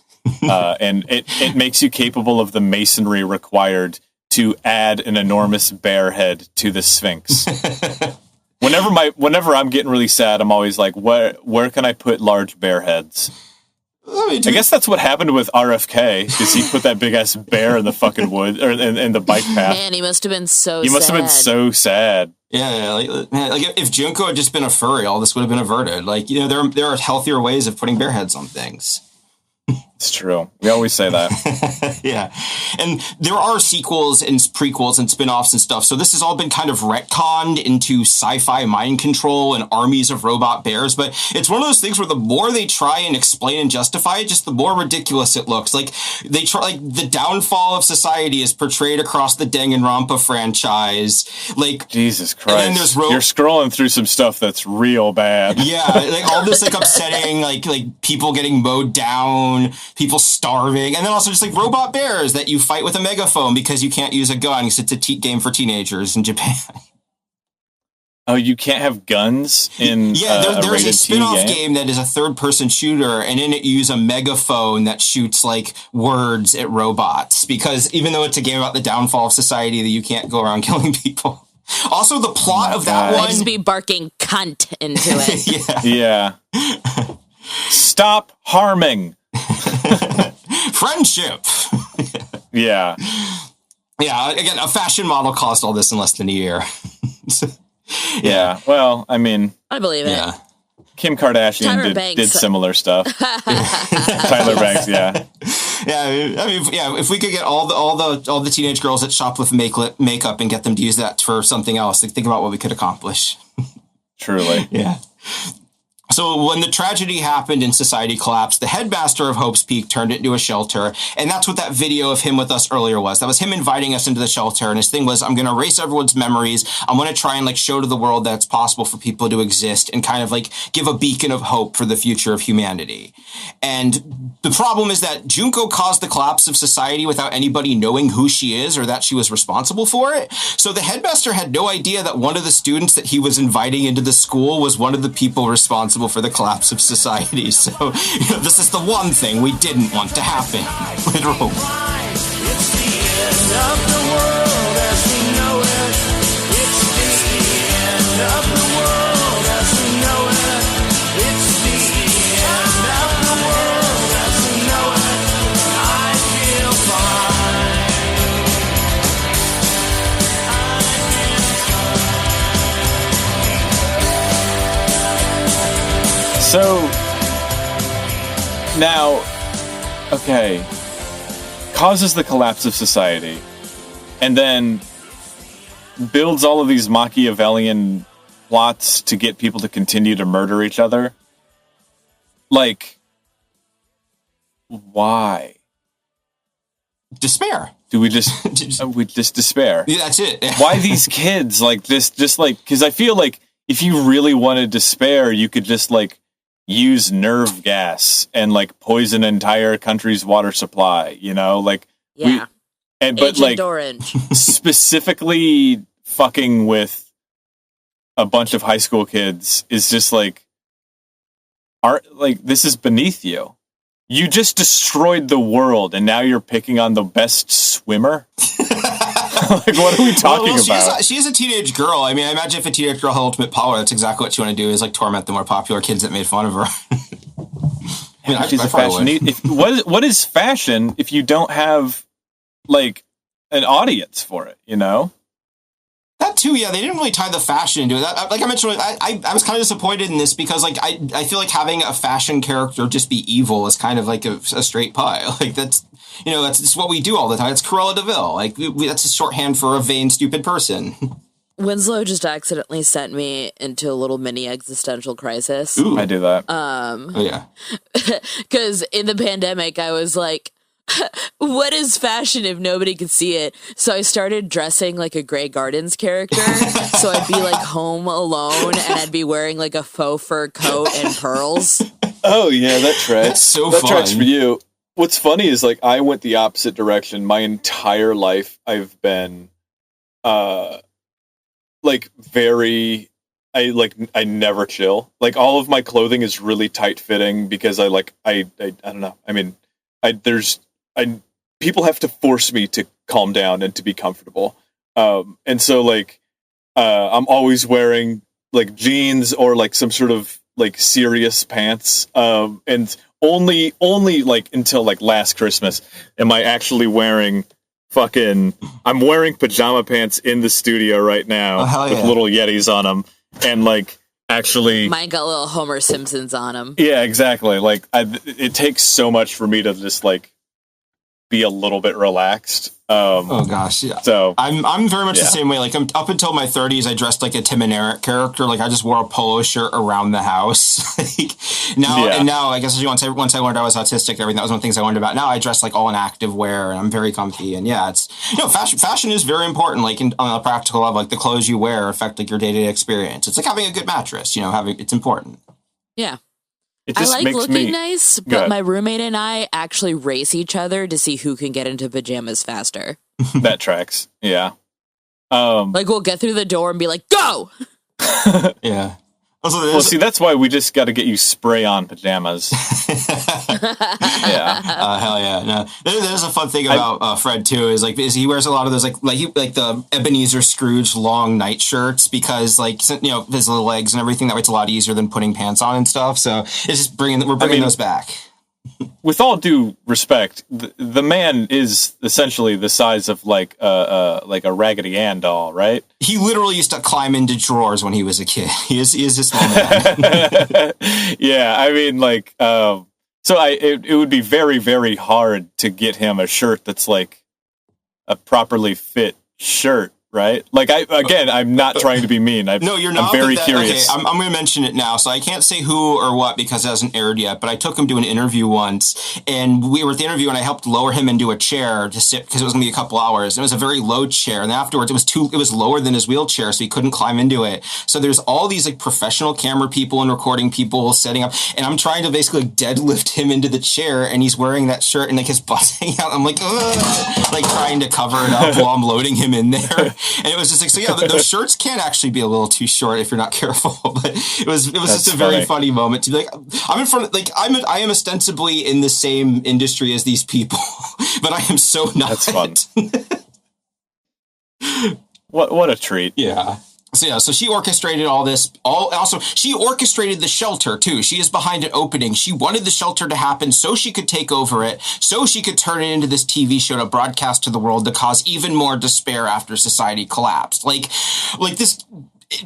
And it makes you capable of the masonry required to add an enormous bear head to the Sphinx. Whenever I'm getting really sad, I'm always like, where can I put large bear heads? I guess that's what happened with RFK, because he put that big ass bear in the fucking wood or in the bike path. Man, he must have been so. He must have been so sad. Yeah, if Junko had just been a furry, all this would have been averted. There are healthier ways of putting bear heads on things. It's true. We always say that. Yeah. And there are sequels and prequels and spin-offs and stuff. So this has all been kind of retconned into sci-fi mind control and armies of robot bears. But it's one of those things where the more they try and explain and justify it, just the more ridiculous it looks. They try, the downfall of society is portrayed across the Danganronpa franchise. Jesus Christ. And then there's you're scrolling through some stuff that's real bad. Yeah. All this upsetting, people getting mowed down, people starving, and then also just robot bears that you fight with a megaphone because you can't use a gun because it's a game for teenagers in Japan. Oh, you can't have guns in there's a spin-off game that is a third-person shooter, and in it you use a megaphone that shoots words at robots, because even though it's a game about the downfall of society, that you can't go around killing people. Also, the plot of that one... I'd just be barking cunt into it. Yeah. Stop harming. Friendship. Yeah. Yeah, again, a fashion model caused all this in less than a year. Yeah, well, I mean... I believe it. Kim Kardashian did similar stuff. Tyler Banks, yeah. Yeah, I mean, if we could get all the teenage girls that shop with makeup and get them to use that for something else, think about what we could accomplish. Truly. Yeah. So when the tragedy happened and society collapsed, the headmaster of Hope's Peak turned it into a shelter. And that's what that video of him with us earlier was. That was him inviting us into the shelter. And his thing was, I'm going to erase everyone's memories. I'm going to try and show to the world that it's possible for people to exist and kind of give a beacon of hope for the future of humanity. And the problem is that Junko caused the collapse of society without anybody knowing who she is or that she was responsible for it. So the headmaster had no idea that one of the students that he was inviting into the school was one of the people responsible for the collapse of society. So, this is the one thing we didn't want to happen with Rope. It's the end of the world as we know it. It's the end of the world as we know it. It's the end of the world as we know it. Now, okay, causes the collapse of society, and then builds all of these Machiavellian plots to get people to continue to murder each other. Like, why? Despair. Do we just we just despair? Yeah, that's it. Why these kids like this? Just like, because I feel like if you really wanted despair, you could just like use nerve gas and like poison an entire country's water supply. You know, like Yeah. but Agent like Orange. specifically fucking with a bunch of high school kids is just like, this is beneath you. You just destroyed the world, and now you're picking on the best swimmer? Like, what are we talking about? She is a teenage girl. I mean, I imagine if a teenage girl had ultimate power, that's exactly what she want to do, is like torment the more popular kids that made fun of her. I mean, she's a fashion. What is fashion if you don't have like an audience for it? You know. That too, yeah. They didn't really tie the fashion into it. Like I mentioned, I was kind of disappointed in this because, like, I feel like having a fashion character just be evil is kind of like a straight pie. Like that's what we do all the time. It's Cruella de Vil. Like that's a shorthand for a vain, stupid person. Winslow just accidentally sent me into a little mini existential crisis. Ooh, I do that. Oh yeah. Because in the pandemic, I was like, what is fashion if nobody could see it? So I started dressing like a Grey Gardens character. So I'd be like home alone and I'd be wearing like a faux fur coat and pearls. Oh yeah, that tracks. That's so that fun. tracks for you. What's funny is like I went the opposite direction. My entire life I've been like I never chill. Like all of my clothing is really tight fitting because I don't know. I mean, people have to force me to calm down and to be comfortable. And so like, I'm always wearing like jeans or like some sort of like serious pants. And only like until like last Christmas am I actually wearing I'm wearing pajama pants in the studio right now with little Yetis on them. And like, actually, mine got little Homer Simpsons on them. Yeah, exactly. Like it takes so much for me to just like be a little bit relaxed. Oh gosh, yeah. So I'm very much the same way. Like I'm up until my 30s, I dressed like a Tim and Eric character. Like I just wore a polo shirt around the house. Like now, I guess once I learned I was autistic and everything, that was one of the things I learned about. Now I dress like all in active wear, and I'm very comfy. And yeah, it's fashion is very important. Like on a practical level, like the clothes you wear affect like your day-to-day experience. It's like having a good mattress. It's important. Yeah. It I just like makes looking nice, but my roommate and I actually race each other to see who can get into pajamas faster. That tracks. Yeah. Like we'll get through the door and be like, go! Yeah. Well, see, that's why we just got to get you spray-on pajamas. Yeah. Hell yeah. No, there's a fun thing about Fred too. Is he wears a lot of those like the Ebenezer Scrooge long night shirts because his little legs and everything. That way it's a lot easier than putting pants on and stuff. So it's just we're bringing those back. With all due respect, the man is essentially the size of like a Raggedy Ann doll, right? He literally used to climb into drawers when he was a kid. He is a small man. Yeah, I mean, like, so it would be very, very hard to get him a shirt that's like a properly fit shirt. Right? Like I'm not trying to be mean. No, you're not. I'm very curious. Okay, I'm going to mention it now. So I can't say who or what because it hasn't aired yet, but I took him to an interview once and we were at the interview and I helped lower him into a chair to sit because it was going to be a couple hours. It was a very low chair. And afterwards it was lower than his wheelchair. So he couldn't climb into it. So there's all these like professional camera people and recording people setting up. And I'm trying to basically like deadlift him into the chair and he's wearing that shirt and like his butt's hanging out. I'm like, ugh, like trying to cover it up while I'm loading him in there. And it was just like, so yeah, those shirts can actually be a little too short if you're not careful. But it was just a very funny moment to be like, I'm in front of, like, I am ostensibly in the same industry as these people, but I am so not. That's fun. What a treat. Yeah. So she orchestrated all this. Also, she orchestrated the shelter, too. She is behind an opening. She wanted the shelter to happen so she could take over it, so she could turn it into this TV show to broadcast to the world to cause even more despair after society collapsed. Like this...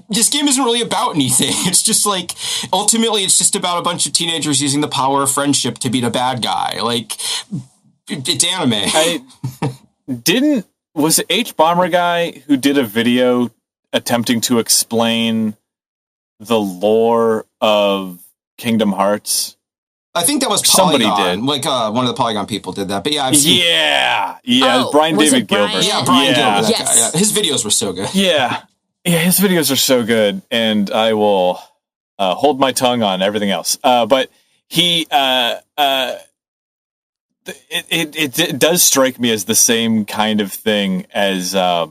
this game isn't really about anything. It's just like, ultimately, it's just about a bunch of teenagers using the power of friendship to beat a bad guy. Like, it's anime. Was it H Bomber Guy who did a video attempting to explain the lore of Kingdom Hearts? I think that was Somebody Polygon. did. Like, one of the Polygon people did that. But yeah, I've seen... Brian David Gilbert. Yeah, Brian Gilbert, that Yes. guy. Yeah. His videos were so good. Yeah, his videos are so good, and I will hold my tongue on everything else. But he... It does strike me as the same kind of thing as the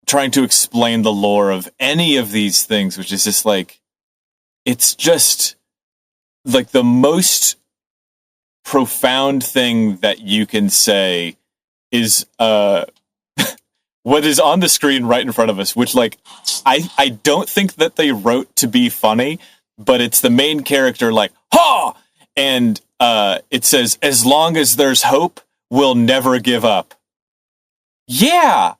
trying to explain the lore of any of these things, which is just like, it's just like the most profound thing that you can say is what is on the screen right in front of us, which like I don't think that they wrote to be funny, but it's the main character like, ha! And it says, as long as there's hope, we'll never give up. Yeah,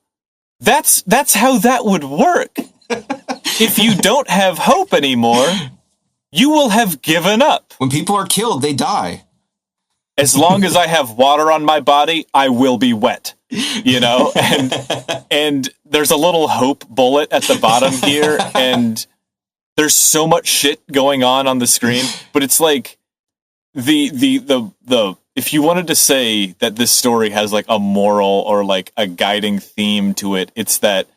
that's how that would work. If you don't have hope anymore, you will have given up. When people are killed, they die. As long as I have water on my body, I will be wet. You know? And there's a little hope bullet at the bottom here, and there's so much shit going on the screen, but it's like the if you wanted to say that this story has like a moral or like a guiding theme to it, it's that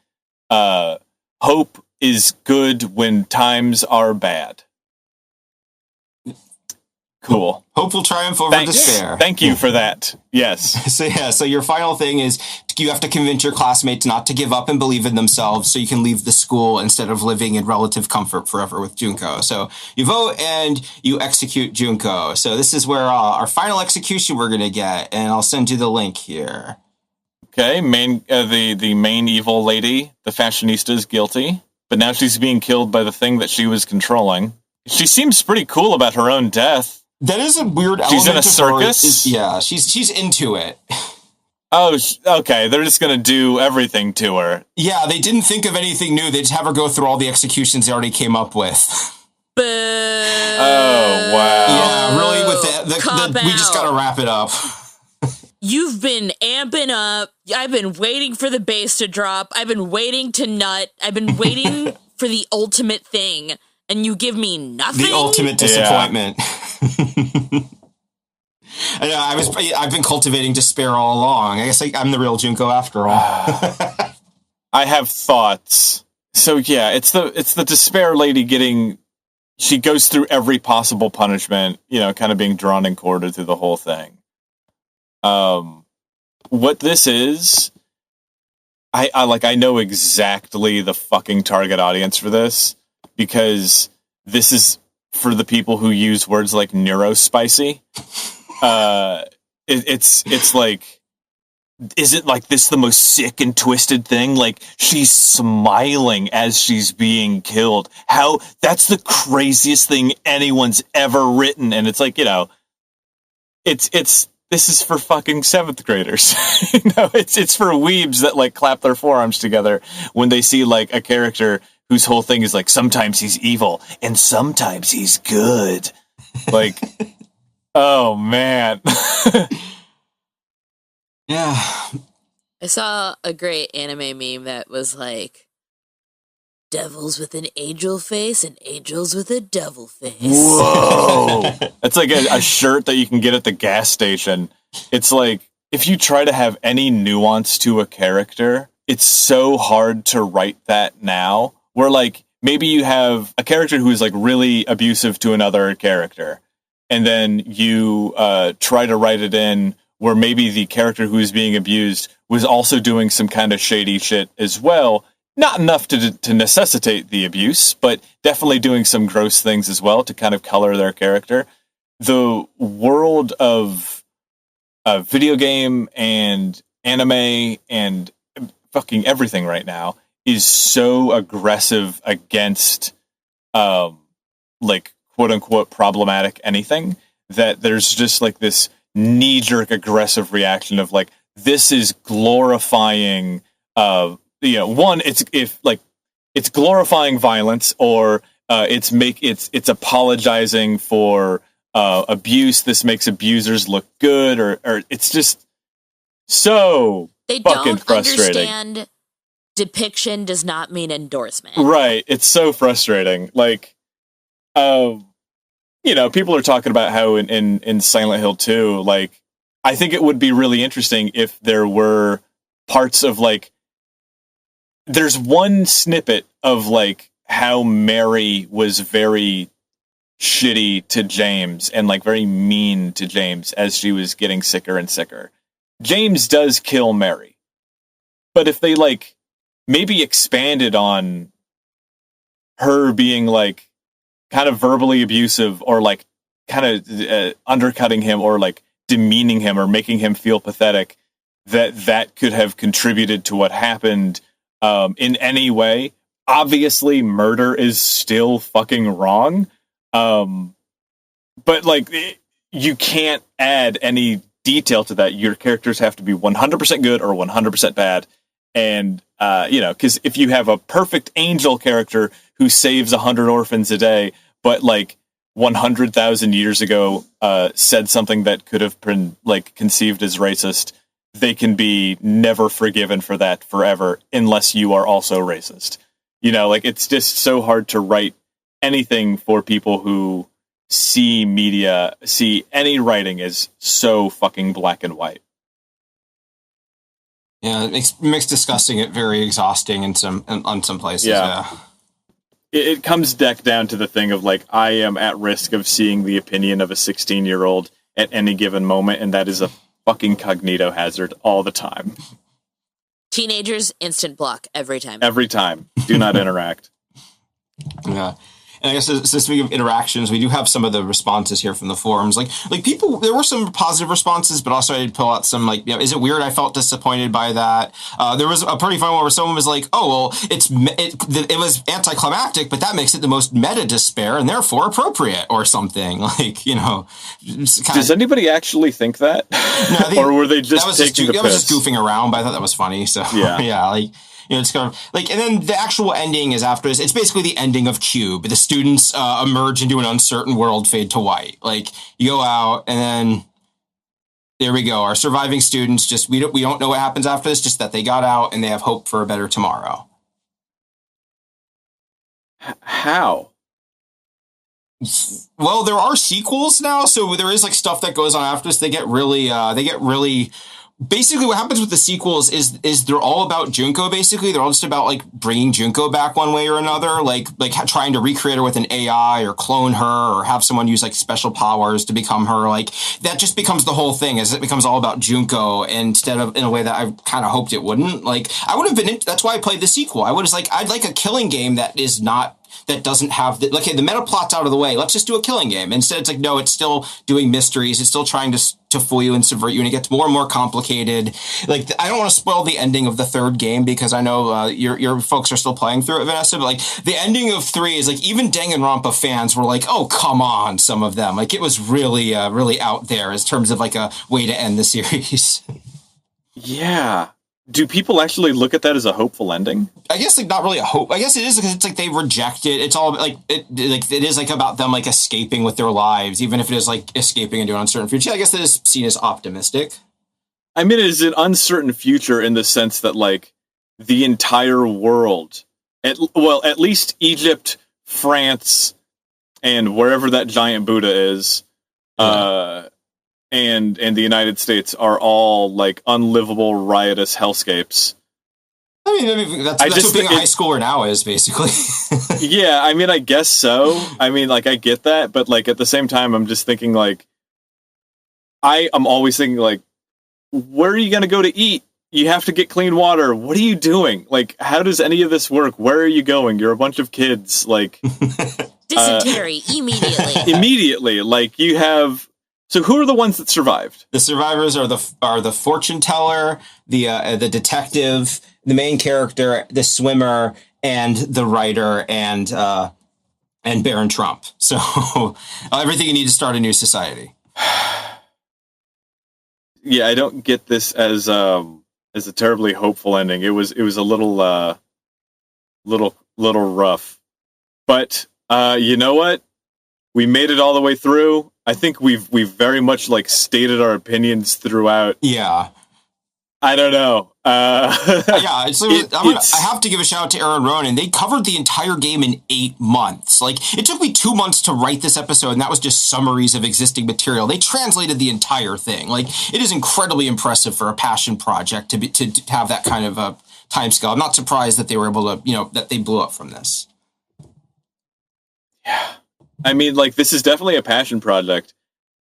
hope is good when times are bad. Cool. Hope will triumph over despair. Thank you for that. Yes. So your final thing is you have to convince your classmates not to give up and believe in themselves so you can leave the school instead of living in relative comfort forever with Junko. So you vote and you execute Junko. So this is where our final execution we're going to get, and I'll send you the link here. Okay, the main evil lady, the fashionista, is guilty, but now she's being killed by the thing that she was controlling. She seems pretty cool about her own death. That is a weird element. She's in a circus? Yeah, she's into it. Oh, okay. They're just going to do everything to her. Yeah, they didn't think of anything new. They just have her go through all the executions they already came up with. Boo. Oh, wow. Yeah, really, with we just got to wrap it up. You've been amping up. I've been waiting for the bass to drop. I've been waiting to nut. I've been waiting for the ultimate thing. And you give me nothing? The ultimate disappointment. I know, I've been cultivating despair all along. I guess I'm the real Junko after all. I have thoughts. So yeah, it's the despair lady she goes through every possible punishment, you know, kind of being drawn and quartered through the whole thing. What this is, I know exactly the fucking target audience for this. Because this is for the people who use words like neurospicy. It's like, isn't like this the most sick and twisted thing? Like, she's smiling as she's being killed. That's the craziest thing anyone's ever written. And it's like, you know, this is for fucking 7th graders. You know, it's for weebs that like clap their forearms together when they see like a character whose whole thing is like, sometimes he's evil and sometimes he's good. Like, oh man. Yeah. I saw a great anime meme that was like, devils with an angel face and angels with a devil face. Whoa. That's like a shirt that you can get at the gas station. It's like, if you try to have any nuance to a character, it's so hard to write that now. Where, like, maybe you have a character who is, like, really abusive to another character, and then you try to write it in where maybe the character who is being abused was also doing some kind of shady shit as well. Not enough to necessitate the abuse, but definitely doing some gross things as well to kind of color their character. The world of video game and anime and fucking everything right now is so aggressive against, like, quote unquote, problematic anything that there's just like this knee jerk aggressive reaction of like, this is glorifying one, it's glorifying violence, or it's apologizing for abuse. This makes abusers look good, or it's just so they fucking don't frustrating. Understand depiction does not mean endorsement. Right. It's so frustrating. Like, people are talking about how in Silent Hill 2, like, I think it would be really interesting if there were parts of, like, there's one snippet of, like, how Mary was very shitty to James and, like, very mean to James as she was getting sicker and sicker. James does kill Mary. But if they, like, maybe expanded on her being, like, kind of verbally abusive, or, like, kind of undercutting him, or, like, demeaning him, or making him feel pathetic, that could have contributed to what happened in any way. Obviously, murder is still fucking wrong. But, like, you can't add any detail to that. Your characters have to be 100% good or 100% bad. And, because if you have a perfect angel character who saves 100 orphans a day, but, like, 100,000 years ago said something that could have been, like, conceived as racist, they can be never forgiven for that forever, unless you are also racist. Like, it's just so hard to write anything for people who see any writing as so fucking black and white. Yeah, it makes discussing it very exhausting on some places. Yeah. It comes down to the thing of, like, I am at risk of seeing the opinion of a 16-year-old at any given moment, and that is a fucking cognito hazard all the time. Teenagers, instant block every time. Every time. Do not interact. Yeah. And I guess, speaking of interactions, we do have some of the responses here from the forums. Like people, there were some positive responses, but also I did pull out some, like, is it weird I felt disappointed by that? There was a pretty fun one where someone was like, oh, well, it was anticlimactic, but that makes it the most meta despair and therefore appropriate, or something. Like, Does anybody actually think that? No, or were they just taking the piss? That was just goofing around, but I thought that was funny. So, yeah, like... it's kind of like, and then the actual ending is after this. It's basically the ending of Cube. The students emerge into an uncertain world, fade to white. Like, you go out, and then there we go. Our surviving students we don't know what happens after this. Just that they got out and they have hope for a better tomorrow. How? Well, there are sequels now, so there is, like, stuff that goes on after this. They get really. Basically, what happens with the sequels is they're all about Junko, basically. They're all just about, like, bringing Junko back one way or another, like trying to recreate her with an AI, or clone her, or have someone use, like, special powers to become her. Like, that just becomes the whole thing, as it becomes all about Junko, instead of in a way that I kind of hoped it wouldn't. Like, I would have been, that's why I played the sequel. I'd like a killing game that doesn't have the meta plot's out of the way. Let's just do a killing game. Instead, it's like, no, it's still doing mysteries. It's still trying to fool you and subvert you, and it gets more and more complicated. Like, I don't want to spoil the ending of the third game, because I know your folks are still playing through it, Vanessa, but, like, the ending of 3 is, like, even Danganronpa fans were like, oh, come on, some of them. Like, it was really, really out there in terms of, like, a way to end the series. Yeah. Do people actually look at that as a hopeful ending? I guess, like, not really a hope. I guess it is, because it's like they reject it. It's all like it is, like, about them, like, escaping with their lives, even if it is, like, escaping into an uncertain future. I guess it is seen as optimistic. I mean, it is an uncertain future in the sense that, like, the entire world, at least Egypt, France, and wherever that giant Buddha is, and the United States are all, like, unlivable, riotous hellscapes. I mean that's what being a high schooler now is, basically. Yeah, I mean, I guess so. I mean, like, I get that, but, like, at the same time, I'm just thinking, like, I'm always thinking, like, where are you going to go to eat? You have to get clean water. What are you doing? Like, how does any of this work? Where are you going? You're a bunch of kids, like... Dysentery, immediately. Immediately, like, you have... So who are the ones that survived? The survivors are the fortune teller, the detective, the main character, the swimmer, and the writer, and Baron Trump. So everything you need to start a new society. Yeah, I don't get this as as a terribly hopeful ending. It was a little rough. But you know what? We made it all the way through. I think we've very much like stated our opinions throughout. Yeah. I don't know. I have to give a shout out to Aaron Ronan. They covered the entire game in 8 months. Like, it took me 2 months to write this episode, and that was just summaries of existing material. They translated the entire thing. Like, it is incredibly impressive for a passion project to have that kind of a time scale. I'm not surprised that they were able to, that they blew up from this. Yeah. I mean, like, this is definitely a passion project.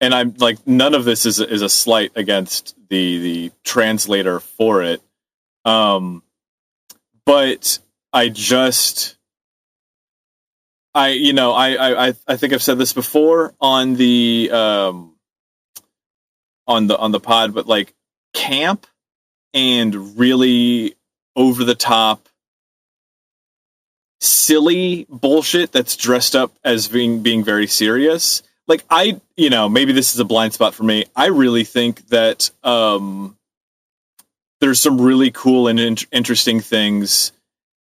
And I'm like, none of this is a slight against the translator for it. But I think I've said this before on the pod, but like camp and really over the top silly bullshit that's dressed up as being very serious. Like, maybe this is a blind spot for me. I really think that there's some really cool and interesting things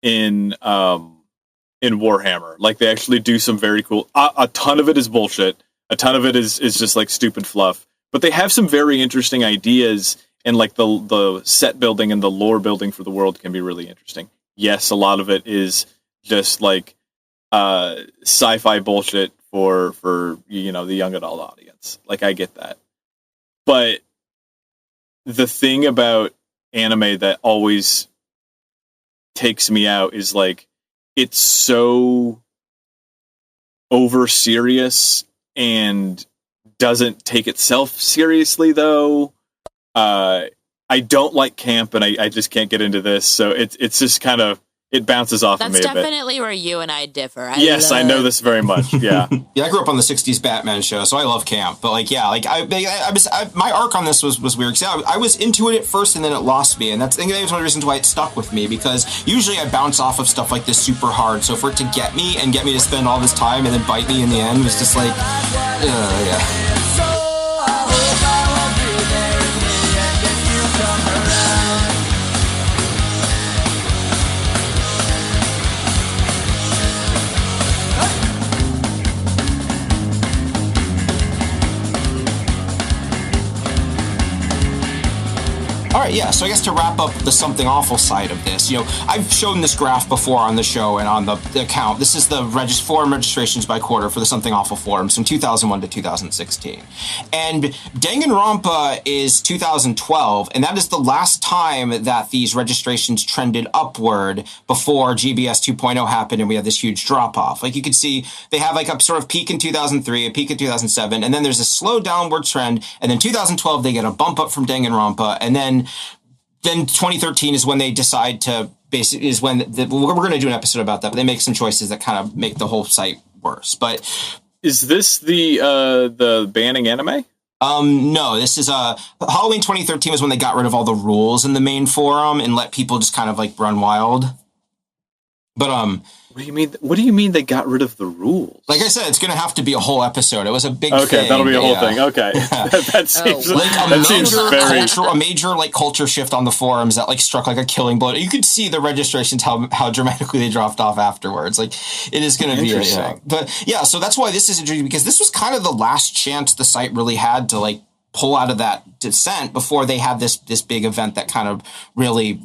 in Warhammer. Like, they actually do some very cool. A ton of it is bullshit. A ton of it is just like stupid fluff. But they have some very interesting ideas, and like the set building and the lore building for the world can be really interesting. Yes, a lot of it is just like sci-fi bullshit for the young adult audience. Like, I get that. But the thing about anime that always takes me out is like, it's so over serious and doesn't take itself seriously though. I don't like camp, and I just can't get into this. So it's just kind of, it bounces off of me a bit. That's definitely where you and I differ. I know this very much. Yeah. Yeah, I grew up on the 60s Batman show, so I love camp. But like, yeah, like my arc on this was weird. Cause I was into it at first, and then it lost me. And I think that was one of the reasons why it stuck with me, because usually I bounce off of stuff like this super hard. So for it to get me to spend all this time and then bite me in the end was just like, yeah. All right, yeah, so I guess to wrap up the Something Awful side of this, I've shown this graph before on the show and on the account. This is the forum registrations by quarter for the Something Awful forums from 2001 to 2016. And Danganronpa is 2012, and that is the last time that these registrations trended upward before GBS 2.0 happened and we had this huge drop-off. Like, you could see they have like a sort of peak in 2003, a peak in 2007, and then there's a slow downward trend, and then 2012 they get a bump up from Danganronpa, and then 2013 is when they decide to we're going to do an episode about that, but they make some choices that kind of make the whole site worse. But is this the banning anime? No, this is Halloween 2013 was when they got rid of all the rules in the main forum and let people just kind of like run wild. But what do you mean they got rid of the rules? Like I said, it's going to have to be a whole episode. It was a big thing. Okay, that'll be a whole thing. Okay. That seems a major like culture shift on the forums that like struck like a killing blow. You could see the registrations how dramatically they dropped off afterwards. Like, it is going to be interesting. But yeah, so that's why this is interesting, because this was kind of the last chance the site really had to like pull out of that descent before they had this big event that kind of really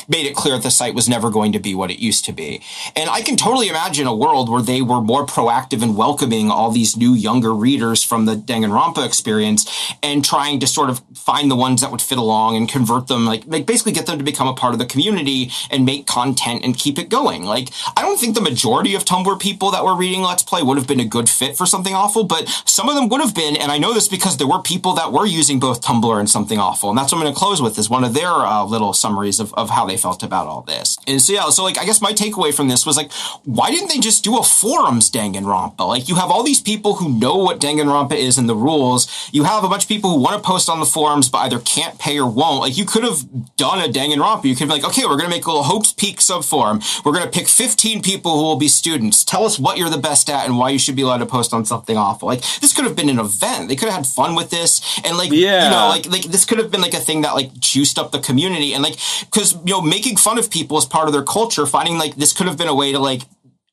made it clear that the site was never going to be what it used to be. And I can totally imagine a world where they were more proactive in welcoming all these new younger readers from the Danganronpa experience and trying to sort of find the ones that would fit along and convert them, like basically get them to become a part of the community and make content and keep it going. Like, I don't think the majority of Tumblr people that were reading Let's Play would have been a good fit for Something Awful, but some of them would have been, and I know this because there were people that were using both Tumblr and Something Awful, and that's what I'm going to close with, is one of their little summaries of of how they felt about all this. And so, yeah, so like, I guess my takeaway from this was like, why didn't they just do a forums Danganronpa? Like, you have all these people who know what Danganronpa is and the rules. You have a bunch of people who want to post on the forums, but either can't pay or won't. Like, you could have done a Danganronpa. You could be like, okay, we're going to make a little Hope's Peak subforum. We're going to pick 15 people who will be students. Tell us what you're the best at and why you should be allowed to post on something awful. Like, this could have been an event. They could have had fun with this. And like, you know, like this could have been like a thing that like juiced up the community. And like, because, you know, making fun of people is part of their culture. Finding like this could have been a way to like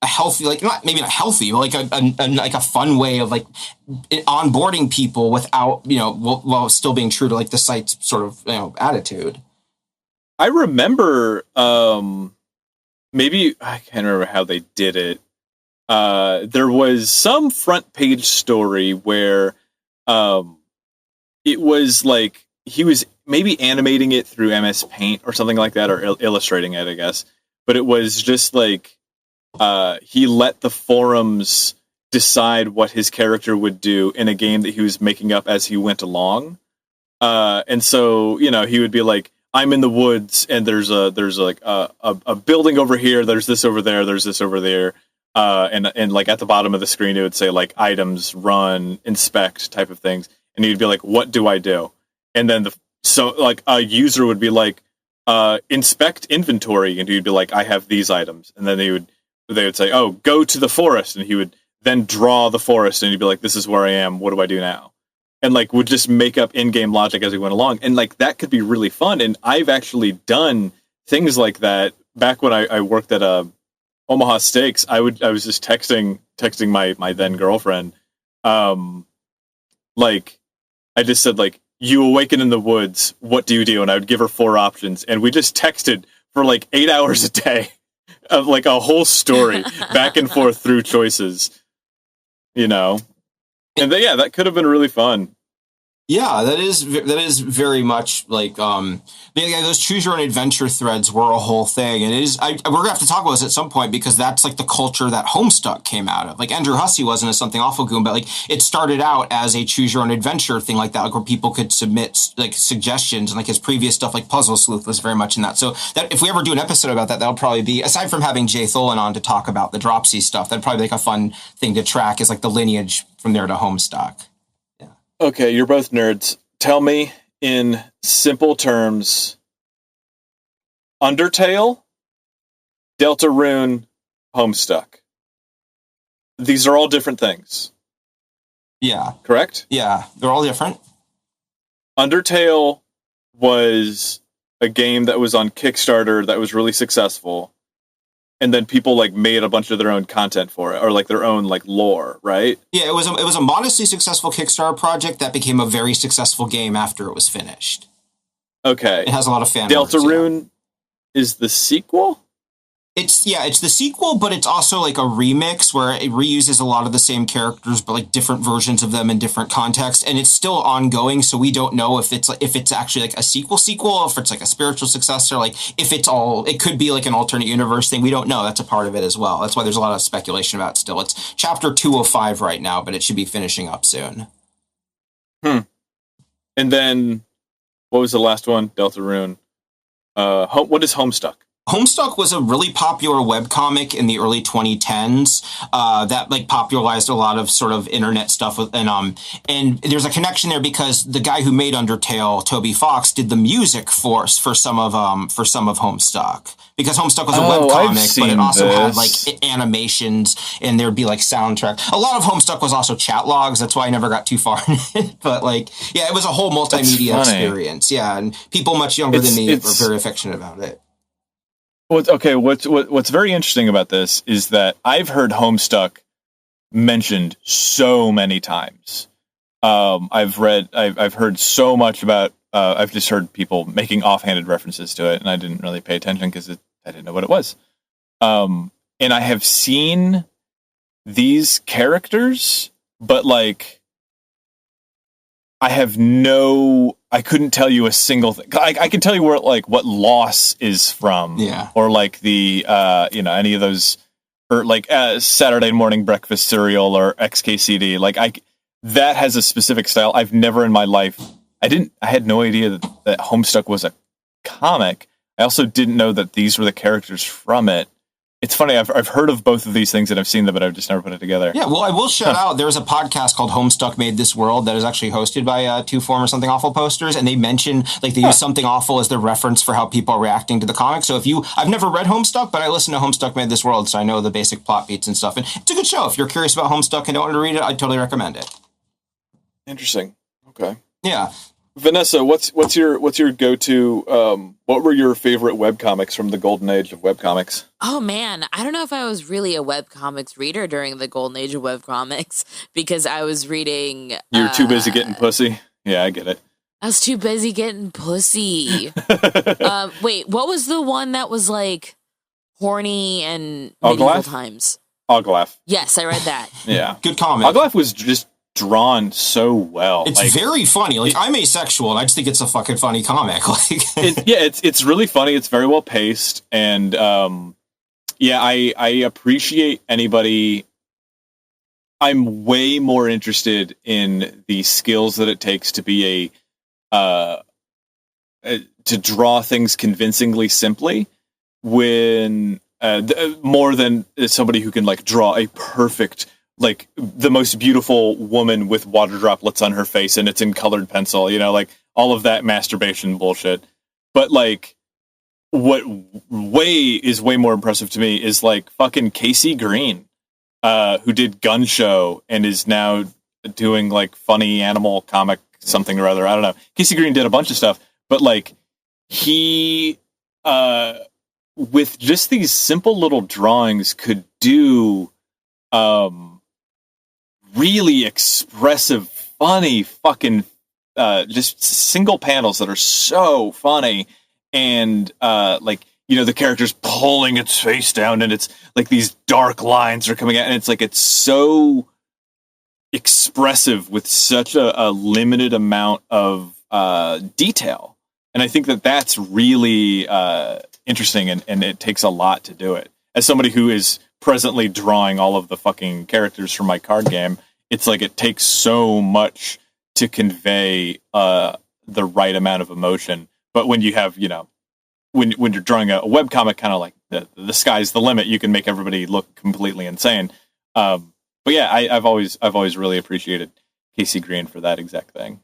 a healthy, like not maybe not healthy, but like a fun way of like onboarding people without, you know, while still being true to like the site's sort of, you know, attitude. I remember, maybe I can't remember how they did it. There was some front page story where it was like he was maybe animating it through MS Paint or something like that, or illustrating it, I guess. But it was just like he let the forums decide what his character would do in a game that he was making up as he went along. And so, you know, he would be like, I'm in the woods and there's like a building over here. There's this over there. There's this over there. And like at the bottom of the screen, it would say like items, run, inspect type of things. And he'd be like, what do I do? And then so like a user would be like, inspect inventory. And he'd be like, I have these items. And then they would say, oh, go to the forest. And he would then draw the forest and he'd be like, this is where I am. What do I do now? And like would just make up in-game logic as he went along. And like that could be really fun. And I've actually done things like that back when I worked at Omaha Steaks. I was just texting my then girlfriend. Like I just said like, you awaken in the woods, what do you do? And I would give her 4 options. And we just texted for like 8 hours a day of like a whole story back and forth through choices, you know? And yeah, that could have been really fun. Yeah, that is very much like those choose your own adventure threads were a whole thing, and it is. We're gonna have to talk about this at some point because that's like the culture that Homestuck came out of. Like Andrew Hussey wasn't a Something Awful Goon, but like it started out as a choose your own adventure thing like that, like where people could submit like suggestions, and like his previous stuff like Puzzle Sleuth was very much in that. So that if we ever do an episode about that, that'll probably be, aside from having Jay Tholen on to talk about the Dropsy stuff, that'd probably be like a fun thing to track, is like the lineage from there to Homestuck. Okay, you're both nerds. Tell me in simple terms, Undertale, Deltarune, Homestuck. These are all different things. Yeah. Correct? Yeah, they're all different. Undertale was a game that was on Kickstarter that was really successful. And then people like made a bunch of their own content for it, or like their own like lore, right? Yeah, it was a modestly successful Kickstarter project that became a very successful game after it was finished. Okay, it has a lot of fan. Deltarune is the sequel. It's the sequel, but it's also like a remix where it reuses a lot of the same characters, but like different versions of them in different contexts, and it's still ongoing. So we don't know if it's actually like a sequel, or if it's like a spiritual successor, like if it could be like an alternate universe thing. We don't know. That's a part of it as well. That's why there's a lot of speculation about it still. It's chapter 205 right now, but it should be finishing up soon. And then what was the last one? Deltarune. What is Homestuck? Homestuck was a really popular webcomic in the early 2010s that like popularized a lot of sort of internet stuff and there's a connection there because the guy who made Undertale, Toby Fox, did the music for some of Homestuck, because Homestuck was a webcomic, but it also had like animations and there'd be like soundtrack. A lot of Homestuck was also chat logs. That's why I never got too far in it. But like, yeah, it was a whole multimedia experience. Yeah, and people much younger than me were very affectionate about it. What's very interesting about this is that I've heard Homestuck mentioned so many times. I've heard so much about. I've just heard people making offhanded references to it, and I didn't really pay attention because I didn't know what it was. And I have seen these characters, but like, I couldn't tell you a single thing. I can tell you where like what Loss is from, or like the any of those, or like Saturday morning breakfast cereal or XKCD. Like that has a specific style. I've never in my life. I had no idea that Homestuck was a comic. I also didn't know that these were the characters from it. It's funny, I've heard of both of these things and I've seen them, but I've just never put it together. Yeah, well, I will shout out, there's a podcast called Homestuck Made This World that is actually hosted by two former Something Awful posters, and they mention, like, they use Something Awful as the reference for how people are reacting to the comic. So I've never read Homestuck, but I listen to Homestuck Made This World, so I know the basic plot beats and stuff. And it's a good show. If you're curious about Homestuck and don't want to read it, I'd totally recommend it. Interesting. Okay. Yeah. Vanessa, what's your go-to? What were your favorite webcomics from the golden age of webcomics? Oh man, I don't know if I was really a webcomics reader during the golden age of webcomics because I was reading. You were too busy getting pussy. Yeah, I get it. I was too busy getting pussy. Wait, what was the one that was like horny and medieval times? Oglaf. Yes, I read that. Yeah, good comment. Oglaf was just drawn so well. It's very funny. Like, I'm asexual, and I just think it's a fucking funny comic. Like, it's really funny. It's very well paced, and I appreciate anybody. I'm way more interested in the skills that it takes to be to draw things convincingly simply, when more than somebody who can like draw a perfect, like the most beautiful woman with water droplets on her face and it's in colored pencil, like all of that masturbation bullshit. But like what is way more impressive to me is like fucking Casey Green, who did Gun Show and is now doing like funny animal comic something or other. I don't know. Casey Green did a bunch of stuff, but like he, with just these simple little drawings could do, really expressive, funny, fucking, just single panels that are so funny. And, the character's pulling its face down and it's like these dark lines are coming out and it's like, it's so expressive with such a limited amount of, detail. And I think that that's really, interesting and it takes a lot to do it. As somebody who is presently drawing all of the fucking characters from my card game, it's like it takes so much to convey the right amount of emotion. But when you have, when you're drawing a webcomic, kind of like the sky's the limit, you can make everybody look completely insane. But yeah, I've always really appreciated Casey Green for that exact thing.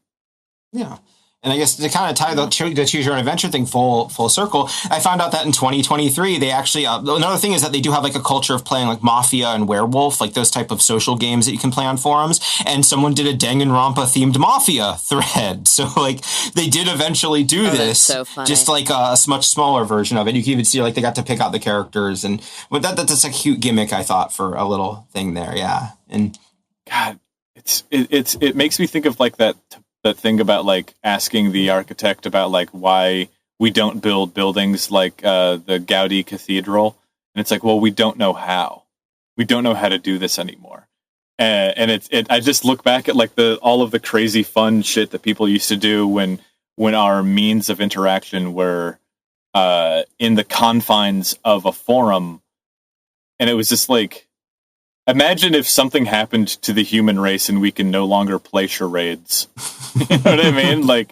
Yeah. And I guess to kind of tie the choose your own adventure thing full circle, I found out that in 2023, they actually, another thing is that they do have like a culture of playing like Mafia and Werewolf, like those type of social games that you can play on forums. And someone did a Danganronpa themed Mafia thread. So like they did eventually do this, so funny. Just like a much smaller version of it. You can even see like they got to pick out the characters, and that's a cute gimmick, I thought, for a little thing there. Yeah. And God, it makes me think of like that thing about like asking the architect about like why we don't build buildings like the Gaudi Cathedral, and it's like, well, we don't know how to do this anymore. And I just look back at like all of the crazy fun shit that people used to do when our means of interaction were in the confines of a forum, and it was just like, imagine if something happened to the human race and we can no longer play charades. You know what I mean? Like,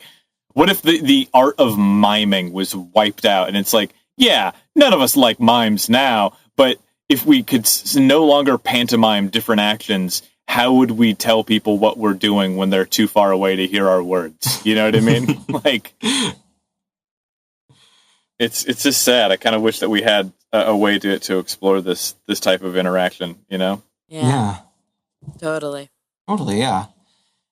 what if the art of miming was wiped out? And it's like, yeah, none of us like mimes now, but if we could no longer pantomime different actions, how would we tell people what we're doing when they're too far away to hear our words? You know what I mean? Like, it's just sad. I kind of wish that we had a way to explore this type of interaction, Yeah. Totally, yeah.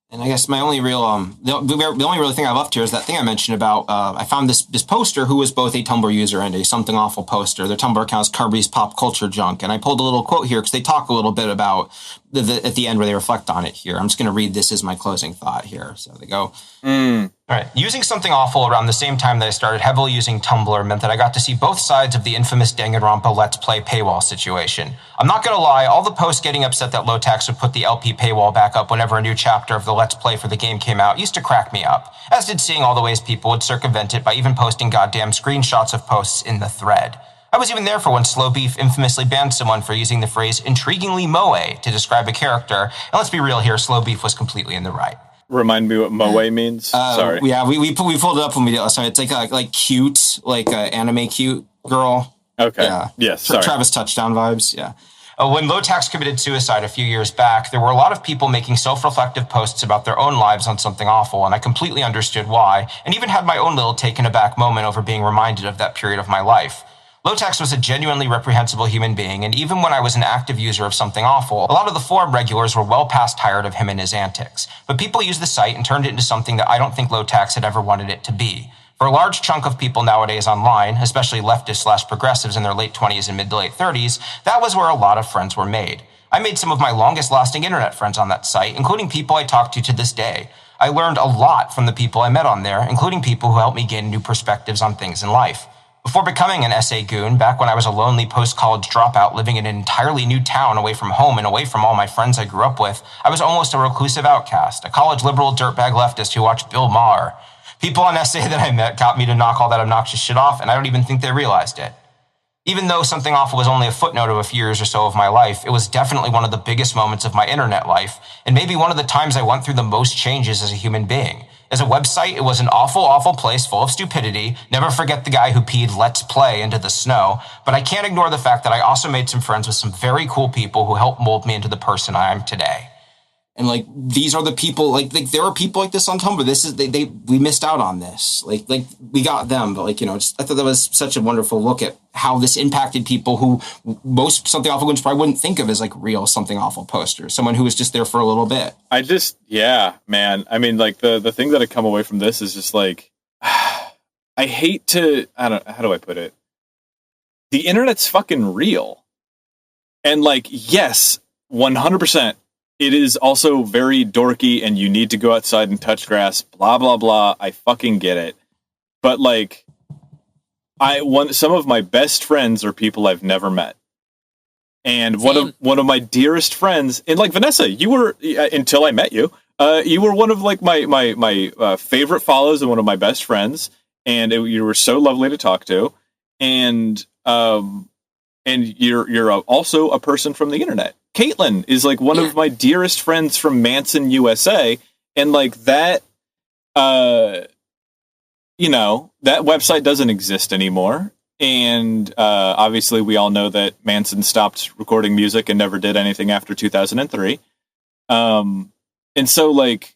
And I guess my only real, the only real thing I left here is that thing I mentioned about, I found this poster who was both a Tumblr user and a Something Awful poster. Their Tumblr account is Kirby's Pop Culture Junk. And I pulled a little quote here because they talk a little bit about at the end where they reflect on it here. I'm just going to read this as my closing thought here. So they go, All right. Using Something Awful around the same time that I started heavily using Tumblr meant that I got to see both sides of the infamous Danganronpa Let's Play paywall situation. I'm not going to lie, all the posts getting upset that Lotax would put the LP paywall back up whenever a new chapter of the Let's Play for the game came out used to crack me up, as did seeing all the ways people would circumvent it by even posting goddamn screenshots of posts in the thread. I was even there for when Slow Beef infamously banned someone for using the phrase intriguingly moe to describe a character, and let's be real here, Slow Beef was completely in the right. Remind me what moe means. Sorry. Yeah, we pulled it up when we did last time. It's like cute, like anime cute girl. Okay. Yeah. Yes. Sorry. Travis Touchdown vibes. Yeah. When Lotax committed suicide a few years back, there were a lot of people making self-reflective posts about their own lives on something awful, and I completely understood why, and even had my own little taken-aback moment over being reminded of that period of my life. Lotax was a genuinely reprehensible human being, and even when I was an active user of something awful, a lot of the forum regulars were well past tired of him and his antics. But people used the site and turned it into something that I don't think Lotax had ever wanted it to be. For a large chunk of people nowadays online, especially leftists/progressives in their late 20s and mid to late 30s, that was where a lot of friends were made. I made some of my longest lasting internet friends on that site, including people I talk to this day. I learned a lot from the people I met on there, including people who helped me gain new perspectives on things in life. Before becoming an SA goon, back when I was a lonely post-college dropout living in an entirely new town away from home and away from all my friends I grew up with, I was almost a reclusive outcast, a college liberal dirtbag leftist who watched Bill Maher. People on SA that I met got me to knock all that obnoxious shit off, and I don't even think they realized it. Even though something awful was only a footnote of a few years or so of my life, it was definitely one of the biggest moments of my internet life, and maybe one of the times I went through the most changes as a human being. As a website, it was an awful, awful place full of stupidity. Never forget the guy who peed Let's Play into the snow. But I can't ignore the fact that I also made some friends with some very cool people who helped mold me into the person I am today. And like, these are the people, like there are people like this on Tumblr. This is, we missed out on this. Like we got them, but like, I thought that was such a wonderful look at how this impacted people who most Something Awful goons probably wouldn't think of as like real Something Awful posters. Someone who was just there for a little bit. Yeah, man. I mean, like the thing that I come away from this is just like, I hate to, how do I put it? The internet's fucking real. And like, yes, 100%. It is also very dorky and you need to go outside and touch grass, blah, blah, blah. I fucking get it. But like, some of my best friends are people I've never met. And one of my dearest friends, and like Vanessa, you were, until I met you, you were one of like my favorite follows and one of my best friends. And you were so lovely to talk to. And you're also a person from the internet. Caitlin is like one of my dearest friends from Manson, USA. And like that, that website doesn't exist anymore. And obviously we all know that Manson stopped recording music and never did anything after 2003. And so like,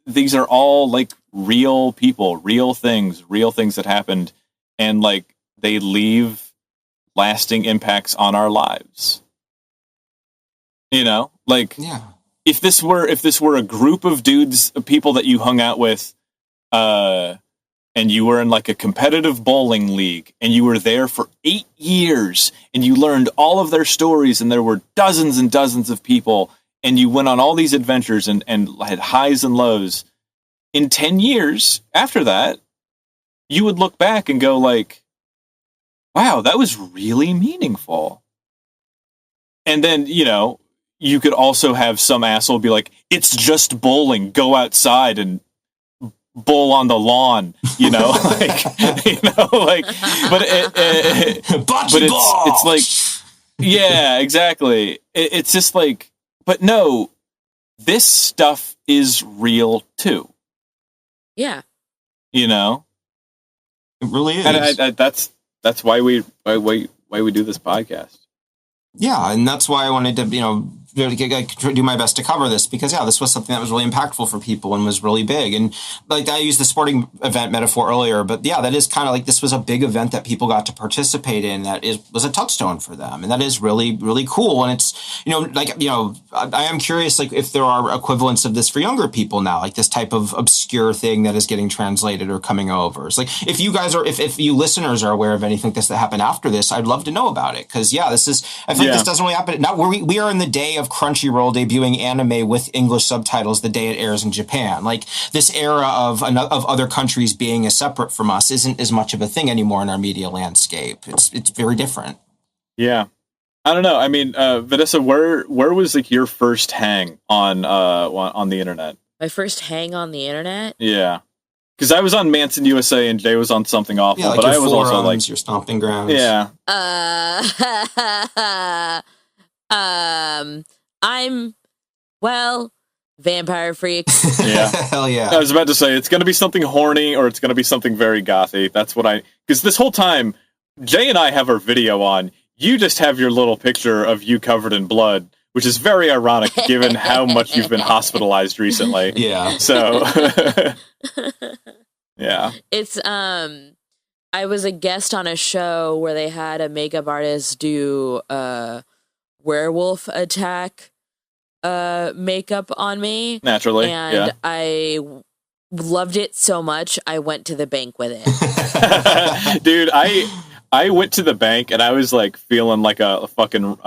these are all like real people, real things that happened. And like, they leave lasting impacts on our lives. If this were a group of dudes, people that you hung out with, and you were in like a competitive bowling league and you were there for 8 years and you learned all of their stories and there were dozens and dozens of people and you went on all these adventures and had highs and lows, in 10 years after that, you would look back and go like, wow, that was really meaningful. And then, you could also have some asshole be like, it's just bowling. Go outside and bowl on the lawn, but it's like, yeah, exactly. It's just like, but no, this stuff is real too. Yeah. It really is. And that's why we do this podcast. Yeah, and that's why I wanted to, do my best to cover this because, this was something that was really impactful for people and was really big. And like I used the sporting event metaphor earlier, but that is kind of like this was a big event that people got to participate in that was a touchstone for them. And that is really, really cool. And it's, I am curious, like if there are equivalents of this for younger people now, like this type of obscure thing that is getting translated or coming over. It's like if you guys are, if you listeners are aware of anything that happened after this, I'd love to know about it. Because this is, I think this doesn't really happen. Now we are in the day of Crunchyroll debuting anime with English subtitles the day it airs in Japan. Like this era of other countries being as separate from us isn't as much of a thing anymore in our media landscape. It's very different. Yeah, I don't know. I mean, Vanessa, where was like your first hang on the internet? My first hang on the internet? Yeah, because I was on Manson USA and Jay was on Something Awful, but I was also like your stomping grounds. Yeah. vampire freaks. Yeah. Hell yeah. I was about to say, it's going to be something horny or it's going to be something very gothy. That's what because this whole time, Jay and I have our video on. You just have your little picture of you covered in blood, which is very ironic given how much you've been hospitalized recently. Yeah. So, yeah. It's, I was a guest on a show where they had a makeup artist do werewolf attack makeup on me. Naturally. And yeah. I loved it so much, I went to the bank with it. Dude, I went to the bank and I was like feeling like a fucking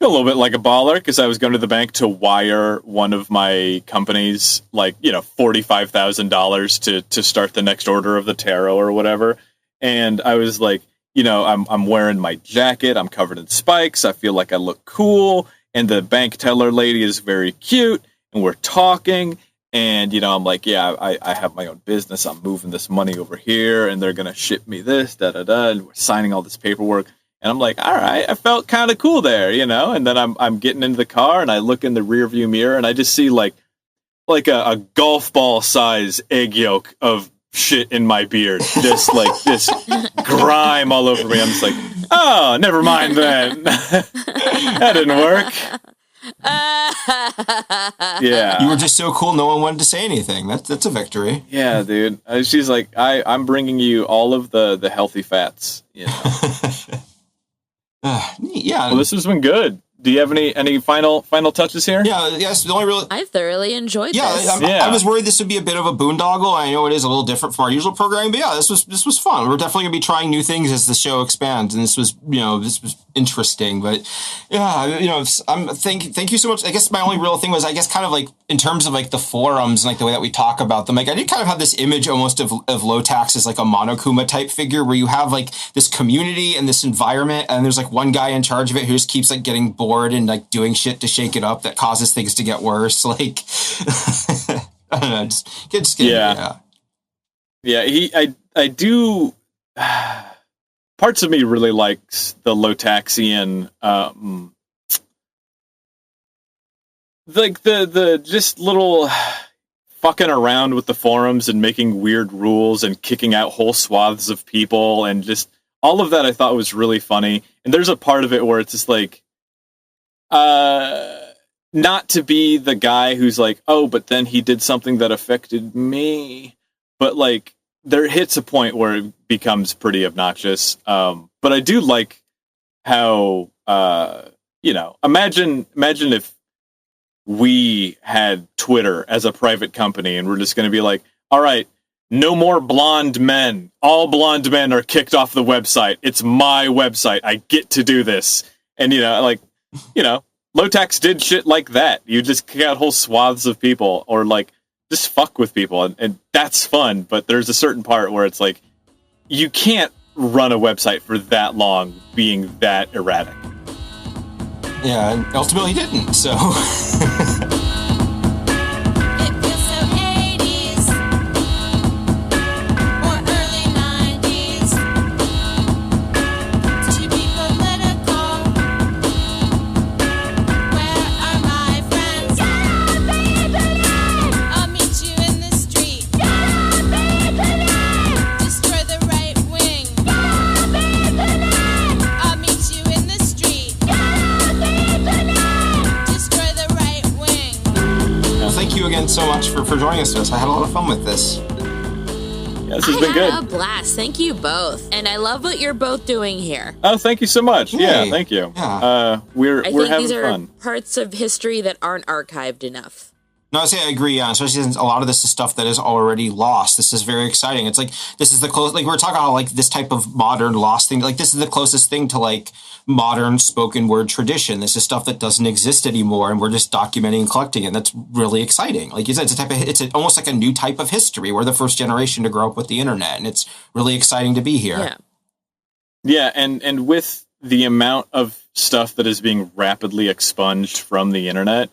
a little bit like a baller because I was going to the bank to wire one of my companies like, $45,000 to start the next order of the tarot or whatever. And I was like, I'm wearing my jacket. I'm covered in spikes. I feel like I look cool. And the bank teller lady is very cute. And we're talking. And, I'm like, yeah, I have my own business. I'm moving this money over here. And they're going to ship me this, da-da-da. And we're signing all this paperwork. And I'm like, all right, I felt kind of cool there, And then I'm getting into the car and I look in the rearview mirror and I just see like a golf ball size egg yolk of shit in my beard, just like this grime all over me. I'm just like, oh, never mind then. That didn't work. Yeah, you were just so cool. No one wanted to say anything. That's a victory. Yeah, dude. She's like, I'm bringing you all of the healthy fats. Yeah. Well, this has been good. Do you have any final touches here? Yeah, yes. The only real I thoroughly enjoyed this. I was worried this would be a bit of a boondoggle. I know it is a little different from our usual programming, but yeah, this was fun. We're definitely gonna be trying new things as the show expands, and this was interesting. But yeah, thank you so much. I guess my only real thing was, I guess, kind of like in terms of like the forums and like the way that we talk about them. Like I did kind of have this image almost of Lotax as like a Monokuma type figure, where you have like this community and this environment, and there's like one guy in charge of it who just keeps like getting bored and like doing shit to shake it up that causes things to get worse. Like, I don't know, just yeah. I do. Parts of me really likes the Lotaxian, like the just little fucking around with the forums and making weird rules and kicking out whole swaths of people and just all of that. I thought was really funny. And there's a part of it where it's just like, not to be the guy who's like, oh, but then he did something that affected me. But like, there hits a point where it becomes pretty obnoxious. But I do like how, imagine if we had Twitter as a private company and we're just going to be like, all right, no more blonde men. All blonde men are kicked off the website. It's my website. I get to do this. And, Lotax did shit like that. You just kick out whole swaths of people or like just fuck with people. And that's fun. But there's a certain part where it's like, you can't run a website for that long being that erratic. Yeah, and ultimately didn't, so... so much for joining us. I had a lot of fun with this. Yeah, this has been good. I had a blast. Thank you both. And I love what you're both doing here. Oh, thank you so much. Hey. Yeah, thank you. Yeah. We're having fun. I think these are parts of history that aren't archived enough. No, I agree, yeah. Especially since a lot of this is stuff that is already lost. This is very exciting. It's like, this is the close, like, we're talking about, like, this type of modern lost thing. Like, this is the closest thing to, like, modern spoken word tradition. This is stuff that doesn't exist anymore, and we're just documenting and collecting it. And that's really exciting. Like you said, it's almost like a new type of history. We're the first generation to grow up with the internet, and it's really exciting to be here. Yeah. Yeah, and with the amount of stuff that is being rapidly expunged from the internet,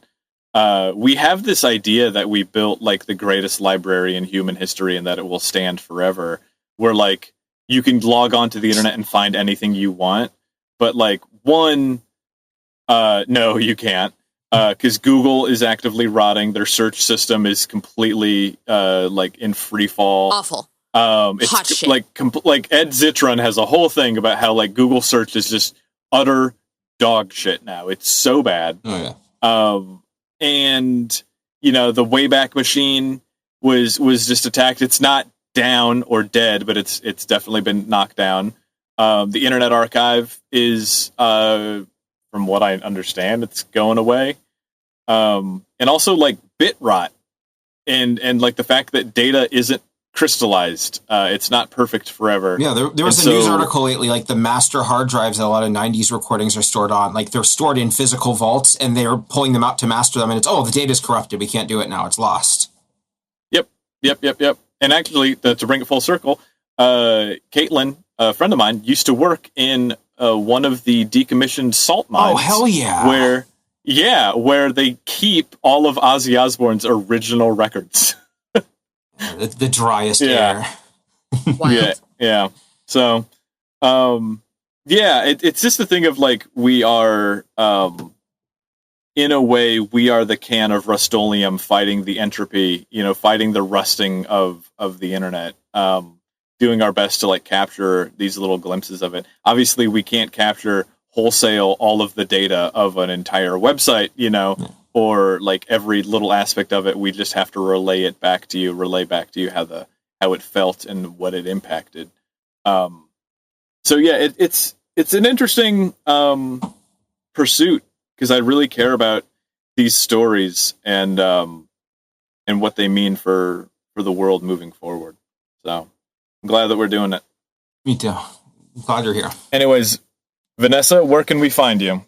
we have this idea that we built like the greatest library in human history and that it will stand forever, where like you can log on to the internet and find anything you want. But like no, you can't. because Google is actively rotting. Their search system is completely like in free fall. Awful. It's hot shit. like Ed Zitron has a whole thing about how like Google search is just utter dog shit now. It's so bad. Oh yeah. And you know, the Wayback Machine was just attacked. It's not down or dead, but it's definitely been knocked down. The Internet Archive is, from what I understand, it's going away. And also like bit rot and like the fact that data isn't crystallized. It's not perfect forever. Yeah, there was a news article lately, like the master hard drives that a lot of 90s recordings are stored on, like they're stored in physical vaults and they're pulling them out to master them, and it's, the data's corrupted, we can't do it now, it's lost. Yep. And actually, to bring it full circle, Caitlin, a friend of mine, used to work in one of the decommissioned salt mines. Oh, hell yeah. Where they keep all of Ozzy Osbourne's original records. The driest air. Yeah. So, it's just the thing of like, we are, in a way, we are the can of Rust-Oleum fighting the entropy, fighting the rusting of the internet, doing our best to like capture these little glimpses of it. Obviously, we can't capture wholesale all of the data of an entire website, or like every little aspect of it. We just have to relay back to you how it felt and what it impacted. It's an interesting pursuit, because I really care about these stories and what they mean for the world moving forward. So I'm glad that we're doing it. Me too. I'm glad you're here. Anyways, Vanessa, where can we find you?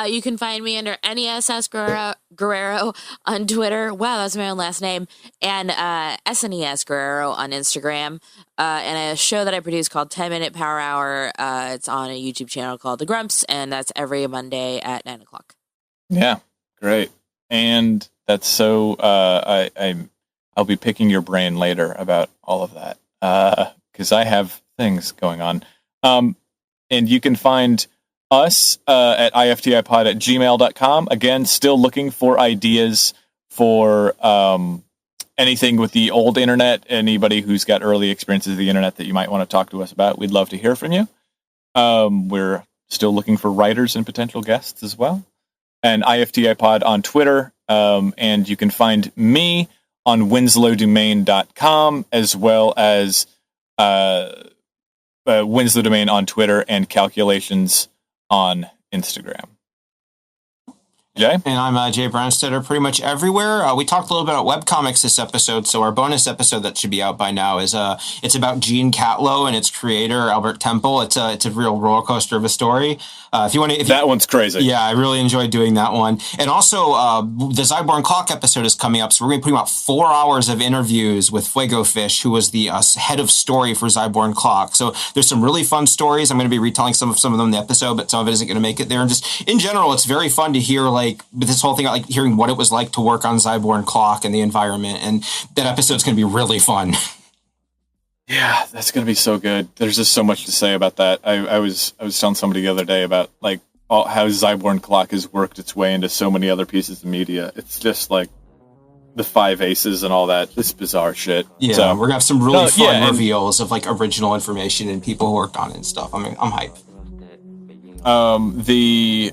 You can find me under NESS Guerrero on Twitter. Wow, that's my own last name. And SNES Guerrero on Instagram. And a show that I produce called 10 Minute Power Hour. It's on a YouTube channel called The Grumps, and that's every Monday at 9 o'clock. Yeah, great. And that's so... I'll be picking your brain later about all of that, because I have things going on. And you can find us at iftipod@gmail.com. Again, still looking for ideas for anything with the old internet. Anybody who's got early experiences of the internet that you might want to talk to us about, we'd love to hear from you. We're still looking for writers and potential guests as well. And iftipod on Twitter. And you can find me on winslowdomain.com, as well as Winslow Domain on Twitter and Calculations on Instagram. Jay? And I'm Jay Brandstetter pretty much everywhere. We talked a little bit about webcomics this episode, so our bonus episode that should be out by now is it's about Gene Catlow and its creator, Albert Temple. It's a real roller coaster of a story. That one's crazy. Yeah, I really enjoyed doing that one. And also, the Zyborn Clock episode is coming up, so we're going to be putting about 4 hours of interviews with Fuego Fish, who was the head of story for Zyborn Clock. So there's some really fun stories. I'm going to be retelling some of them in the episode, but some of it isn't going to make it there. And just in general, it's very fun to hear this whole thing, like hearing what it was like to work on Zyborn Clock and the environment. And that episode's going to be really fun. Yeah, that's going to be so good. There's just so much to say about that. I was telling somebody the other day about like how Zyborn Clock has worked its way into so many other pieces of media. It's just like the 5 Aces and all that, just bizarre shit. Yeah, so, we're going to have some really fun reveals of like original information and people who worked on it and stuff. I mean, I'm hyped.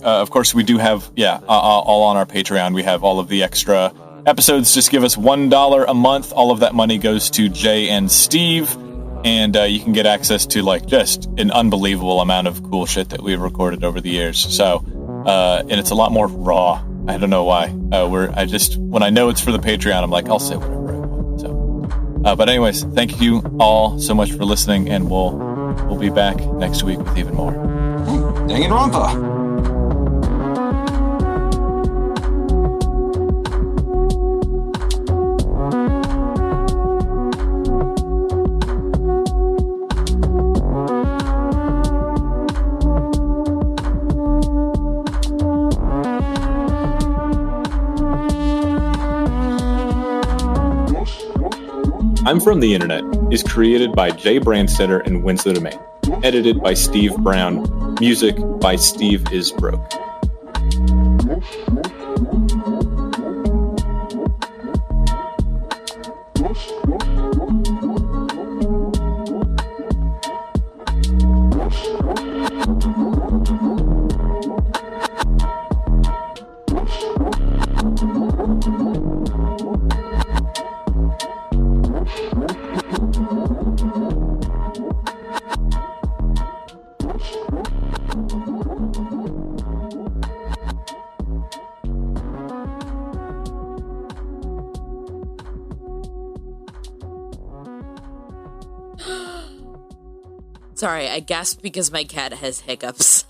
Of course we do have, all on our Patreon. We have all of the extra episodes. Just give us $1 a month. All of that money goes to Jay and Steve, and you can get access to like just an unbelievable amount of cool shit that we've recorded over the years. So, and it's a lot more raw. I don't know why. When I know it's for the Patreon, I'm like, I'll say whatever I want. So, but anyways, thank you all so much for listening, and we'll be back next week with even more. Danganronpa. I'm From the Internet is created by Jay Brandstetter and Winslow Domain. Edited by Steve Brown. Music by Steve Is Broke. Sorry, I gasped because my cat has hiccups.